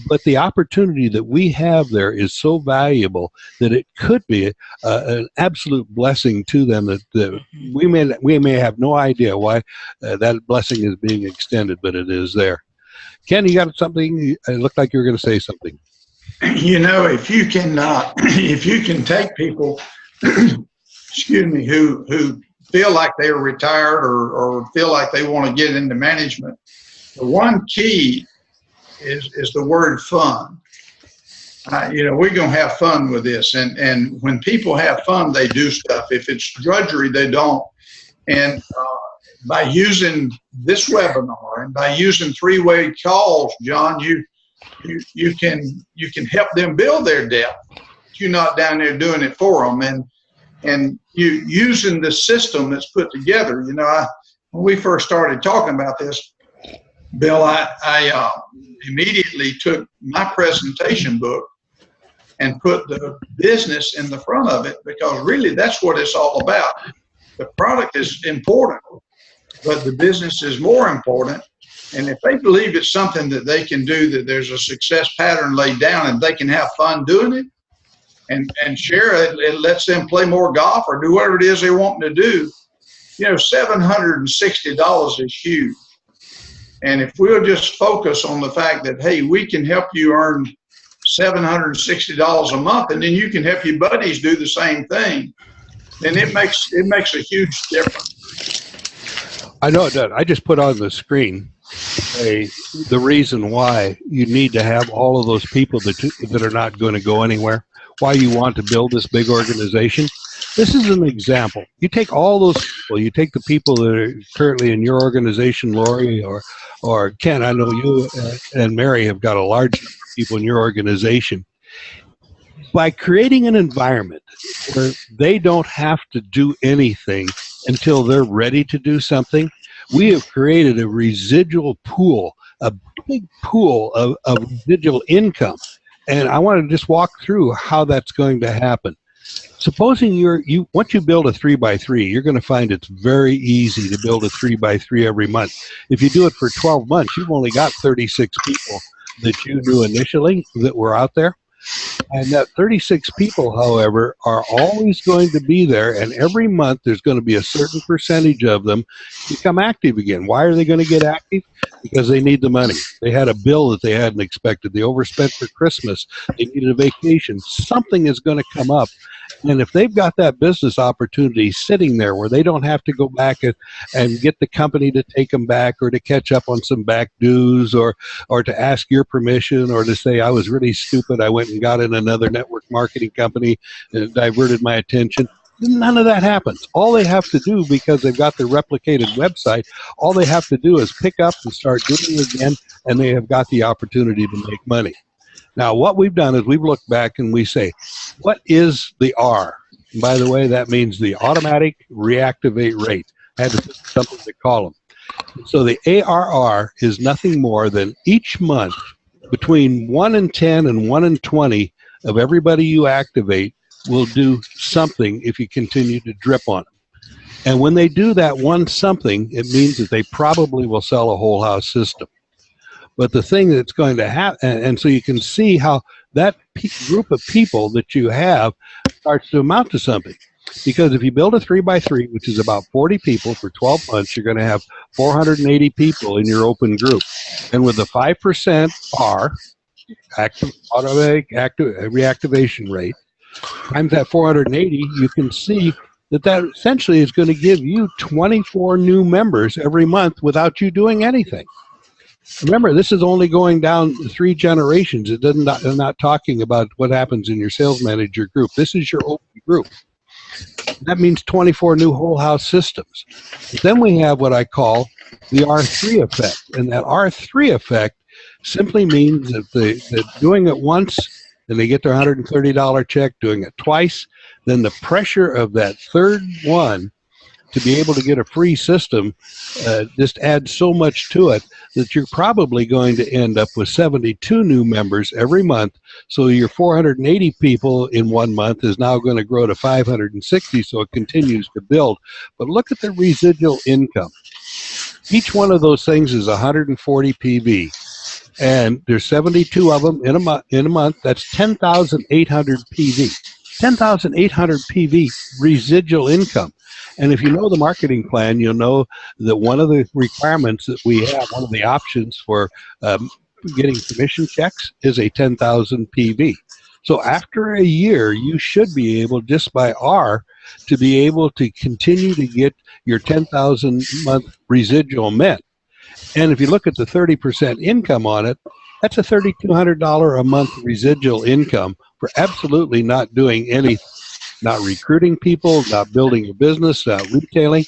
But the opportunity that we have there is so valuable that it could be an absolute blessing to them that we may have no idea why that blessing is being extended, but it is there. Ken, you got something? It looked like you were going to say something. If you can take people, excuse me, who feel like they're retired or feel like they want to get into management, the one key is the word fun. We're going to have fun with this. And when people have fun, they do stuff. If it's drudgery, they don't. And by using this webinar and by using three-way calls, John, you can help them build their depth. You're not down there doing it for them. And you using the system that's put together. When we first started talking about this, Bill, I immediately took my presentation book and put the business in the front of it, because really that's what it's all about. The product is important, but the business is more important. And if they believe it's something that they can do, that there's a success pattern laid down and they can have fun doing it, and share it lets them play more golf or do whatever it is they want to do. $760 is huge. And if we'll just focus on the fact that, hey, we can help you earn $760 a month, and then you can help your buddies do the same thing, then it makes a huge difference. I know it does. I just put on the screen the reason why you need to have all of those people that are not going to go anywhere, why you want to build this big organization. This is an example. You take all those people, you take the people that are currently in your organization, Lori or Ken, I know you and Mary have got a large number of people in your organization. By creating an environment where they don't have to do anything until they're ready to do something, we have created a residual pool, a big pool of residual income. And I want to just walk through how that's going to happen. Supposing once you build a 3x3, you're going to find it's very easy to build a 3x3 every month. If you do it for 12 months, you've only got 36 people that you knew initially that were out there. And that 36 people, however, are always going to be there, and every month there's going to be a certain percentage of them become active again. Why are they going to get active? Because they need the money. They had a bill that they hadn't expected. They overspent for Christmas. They needed a vacation. Something is going to come up. And if they've got that business opportunity sitting there where they don't have to go back and get the company to take them back or to catch up on some back dues or to ask your permission or to say, I was really stupid, I went and got in another network marketing company and it diverted my attention. None of that happens. All they have to do, because they've got the replicated website, all they have to do is pick up and start doing it again, and they have got the opportunity to make money. Now, what we've done is we've looked back and we say, what is the R? And by the way, that means the automatic reactivate rate. I had to put something to call them. So the ARR is nothing more than each month between 1 and 10 and 1 and 20 of everybody you activate will do something if you continue to drip on them. And when they do that one something, it means that they probably will sell a whole house system. But the thing that's going to happen, and so you can see how that group of people that you have starts to amount to something. Because if you build a 3x3, which is about 40 people for 12 months, you're going to have 480 people in your open group. And with the 5% R, automatic reactivation rate, times that 480, you can see that essentially is going to give you 24 new members every month without you doing anything. Remember, this is only going down 3 generations. They're not talking about what happens in your sales manager group. This is your open group. That means 24 new whole house systems. Then we have what I call the R3 effect. And that R3 effect simply means that they're doing it once and they get their $130 check, doing it twice, then the pressure of that third one to be able to get a free system just adds so much to it that you're probably going to end up with 72 new members every month. So your 480 people in 1 month is now going to grow to 560, so it continues to build. But look at the residual income. Each one of those things is 140 PV. And there's 72 of them in a month. That's 10,800 PV. 10,800 PV residual income. And if you know the marketing plan, you'll know that one of the requirements that we have, one of the options for getting commission checks is a 10,000 PV. So after a year, you should be able, just by R, to be able to continue to get your 10,000 month residual met. And if you look at the 30% income on it, that's a $3,200 a month residual income for absolutely not doing anything. Not recruiting people, not building a business, not retailing,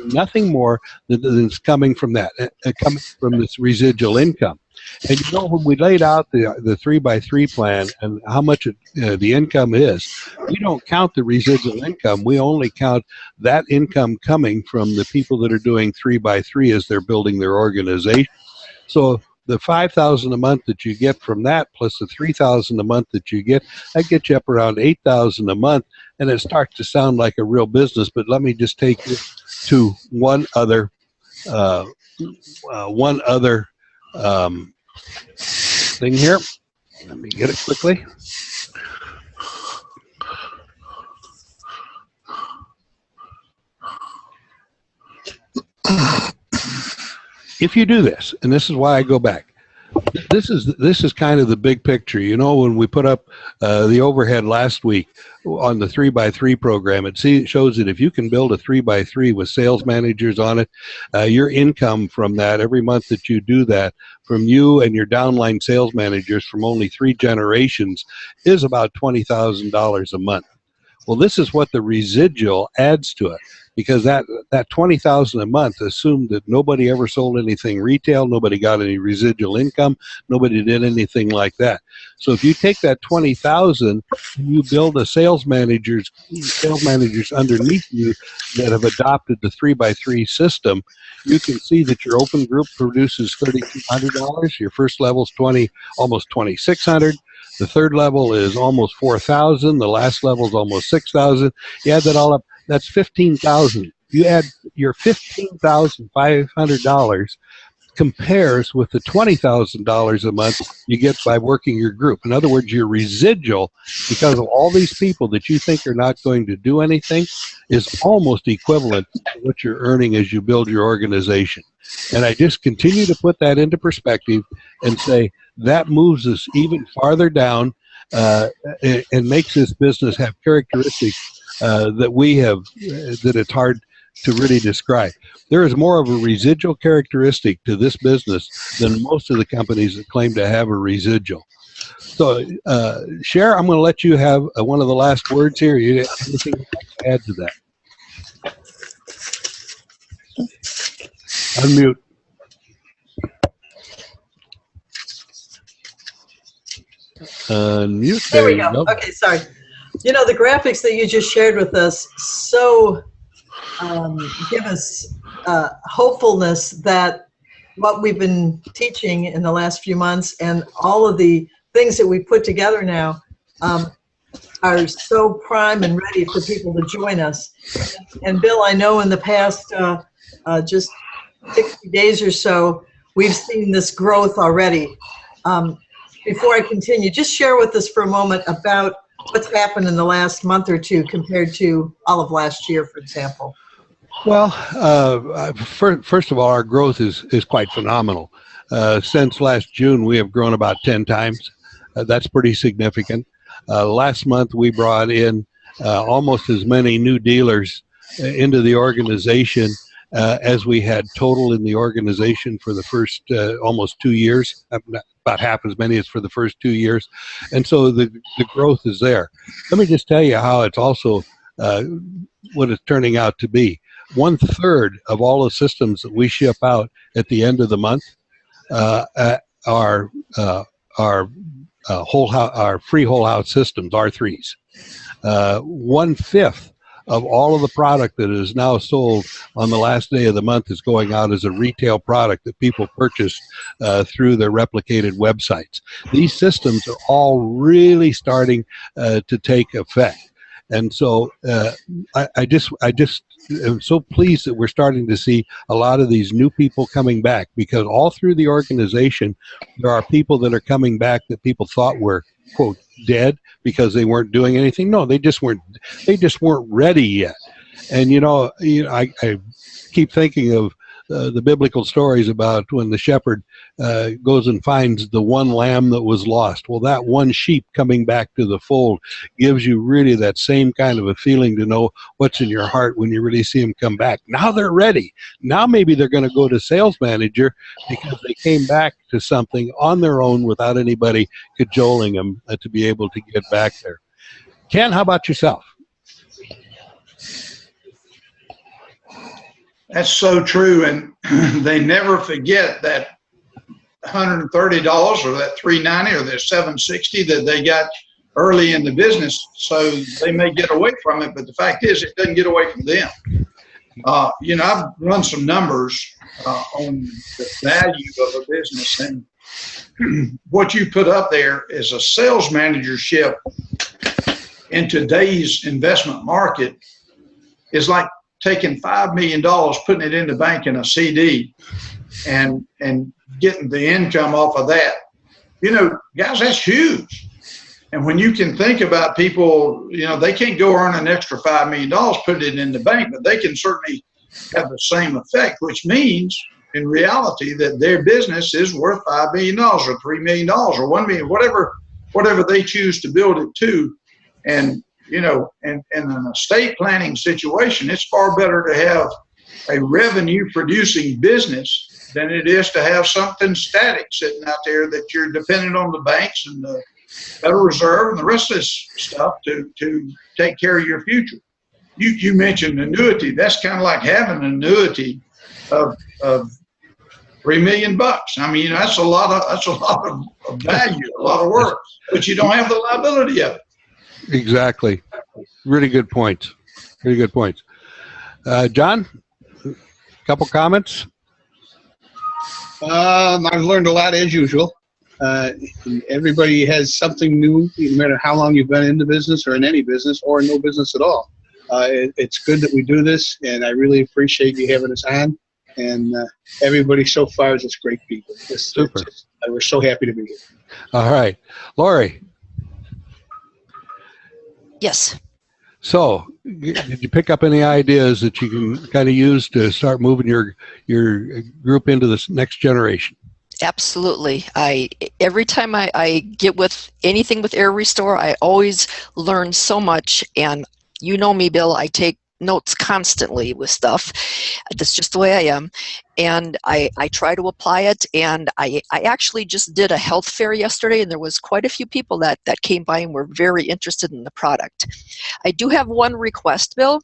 nothing more than is coming from that, coming from this residual income. And you know, when we laid out the 3x3 plan and how much the income is, we don't count the residual income. We only count that income coming from the people that are doing 3x3 as they're building their organization. So the $5,000 a month that you get from that, plus the $3,000 a month that you get, that gets you up around $8,000 a month, and it starts to sound like a real business. But let me just take you to one other thing here. Let me get it quickly. If you do this, and this is why I go back, this is kind of the big picture. You know, when we put up the overhead last week on the 3x3 program, it shows that if you can build a 3x3 with sales managers on it, your income from that every month that you do that, from you and your downline sales managers from only 3 generations, is about $20,000 a month. Well, this is what the residual adds to it. Because that $20,000 a month assumed that nobody ever sold anything retail, nobody got any residual income, nobody did anything like that. So if you take that $20,000, you build a sales managers underneath you that have adopted the 3x3 system, you can see that your open group produces $3,200. Your first level is almost $2,600. The third level is almost $4,000. The last level is almost $6,000. You add that all up, that's $15,000. You add your $15,500 compares with the $20,000 a month you get by working your group. In other words, your residual, because of all these people that you think are not going to do anything, is almost equivalent to what you're earning as you build your organization. And I just continue to put that into perspective and say that moves us even farther down and makes this business have characteristics that we have, that it's hard to really describe. There is more of a residual characteristic to this business than most of the companies that claim to have a residual. So, Cher, I'm going to let you have one of the last words here. You have anything to add to that? Unmute. Unmute. There we go. Okay, sorry. You know, the graphics that you just shared with us so give us hopefulness that what we've been teaching in the last few months and all of the things that we put together now are so prime and ready for people to join us. And Bill, I know in the past just 60 days or so, we've seen this growth already. Before I continue, just share with us for a moment about what's happened in the last month or two compared to all of last year, for example. Well, first of all, our growth is quite phenomenal. Since last June, we have grown about 10 times. That's pretty significant. Last month, we brought in almost as many new dealers into the organization as we had total in the organization for the first almost 2 years, about half as many as for the first 2 years. And so the growth is there. Let me just tell you how it's also uh, what it's turning out to be. 1/3 of all the systems that we ship out at the end of the month are our free whole house systems, R3s. 1/5 of all of the product that is now sold on the last day of the month is going out as a retail product that people purchase through their replicated websites. These systems are all really starting to take effect. And so I just am so pleased that we're starting to see a lot of these new people coming back, because all through the organization, there are people that are coming back that people thought were, quote, dead because they weren't doing anything. No, they just weren't ready yet. And, I keep thinking of the biblical stories about when the shepherd goes and finds the one lamb that was lost. Well, that one sheep coming back to the fold gives you really that same kind of a feeling to know what's in your heart when you really see them come back. Now they're ready. Now maybe they're going to go to sales manager because they came back to something on their own without anybody cajoling them to be able to get back there. Ken, how about yourself? That's so true, and they never forget that $130 or that $390 or that $760 that they got early in the business. So they may get away from it, but the fact is, it doesn't get away from them. I've run some numbers on the value of a business, and what you put up there is a sales managership in today's investment market is like taking $5 million, putting it in the bank in a CD, and getting the income off of that. Guys, that's huge. And when you can think about people, they can't go earn an extra $5 million, put it in the bank, but they can certainly have the same effect, which means in reality that their business is worth $5 million or $3 million or $1 million, whatever they choose to build it to. And in an estate planning situation, it's far better to have a revenue producing business than it is to have something static sitting out there that you're dependent on the banks and the Federal Reserve and the rest of this stuff to take care of your future. You mentioned annuity. That's kind of like having an annuity of $3 million. I mean, that's a lot of value, a lot of work, but you don't have the liability of it. Exactly. Really good points. Really good points. John, a couple comments? I've learned a lot as usual. Everybody has something new, no matter how long you've been in the business or in any business or no business at all. It's good that we do this, and I really appreciate you having us on. And everybody so far is just great people. Super. We're so happy to be here. All right. Lori. Yes. So, did you pick up any ideas that you can kind of use to start moving your group into this next generation? Absolutely. Every time I get with anything with Air Restore, I always learn so much. And you know me, Bill, I take notes constantly with stuff. That's just the way I am. And I try to apply it. And I actually just did a health fair yesterday, and there was quite a few people that came by and were very interested in the product. I do have one request, Bill,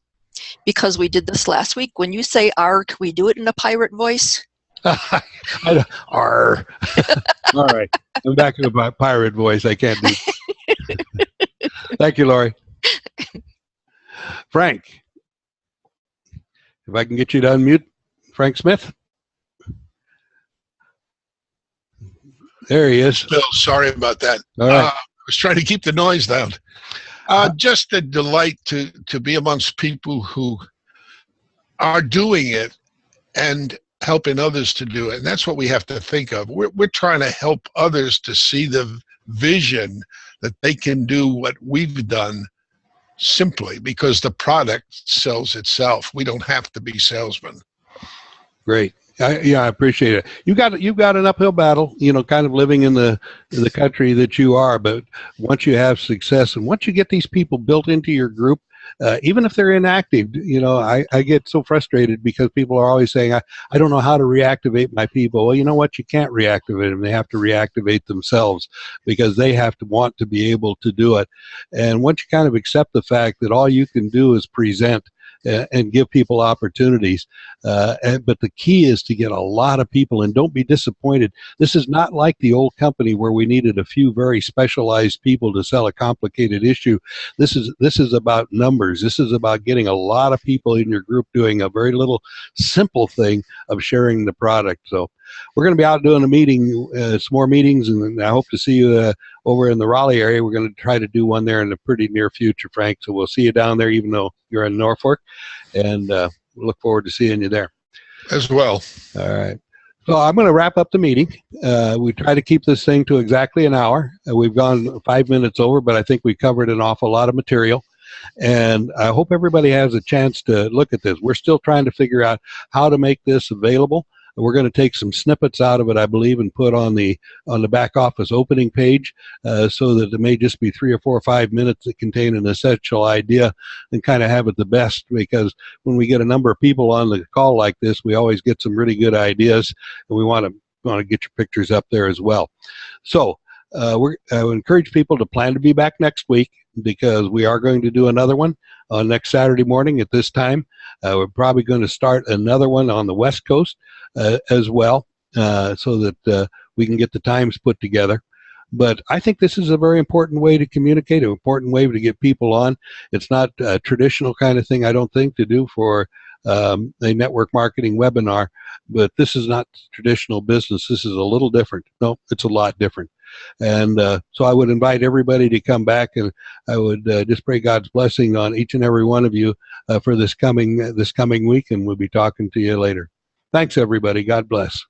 because we did this last week. When you say R, can we do it in a pirate voice? R. All right. I'm back to my pirate voice. I can't do. Thank you, Lori. Frank. If I can get you to unmute, Frank Smith. There he is. Bill, sorry about that. All right. I was trying to keep the noise down. Just a delight to be amongst people who are doing it and helping others to do it. And that's what we have to think of. We're trying to help others to see the vision that they can do what we've done simply because the product sells itself. We don't have to be salesmen. Great. I appreciate it. You've got an uphill battle, kind of living in the country that you are. But once you have success and once you get these people built into your group, even if they're inactive. I get so frustrated because people are always saying, I don't know how to reactivate my people. Well, you know what? You can't reactivate them. They have to reactivate themselves because they have to want to be able to do it. And once you kind of accept the fact that all you can do is present and give people opportunities. But the key is to get a lot of people, and don't be disappointed. This is not like the old company where we needed a few very specialized people to sell a complicated issue. This is about numbers. This is about getting a lot of people in your group doing a very little simple thing of sharing the product. So we're going to be out doing a meeting, some more meetings, and I hope to see you over in the Raleigh area. We're going to try to do one there in the pretty near future, Frank. So we'll see you down there, even though you're in Norfolk, and we look forward to seeing you there as well. All right. So I'm going to wrap up the meeting. We try to keep this thing to exactly an hour. We've gone 5 minutes over, but I think we covered an awful lot of material. And I hope everybody has a chance to look at this. We're still trying to figure out how to make this available. We're going to take some snippets out of it, I believe, and put on the back office opening page so that it may just be 3 or 4 or 5 minutes that contain an essential idea and kind of have it the best, because when we get a number of people on the call like this, we always get some really good ideas, and we want to get your pictures up there as well. So I would encourage people to plan to be back next week, because we are going to do another one on next Saturday morning at this time. We're probably going to start another one on the West Coast as well, so that we can get the times put together. But I think this is a very important way to communicate, an important way to get people on. It's not a traditional kind of thing, I don't think, to do for a network marketing webinar, but this is not traditional business. This is a little different. No, it's a lot different. And so I would invite everybody to come back, and I would just pray God's blessing on each and every one of you for this coming week, and we'll be talking to you later. Thanks, everybody. God bless.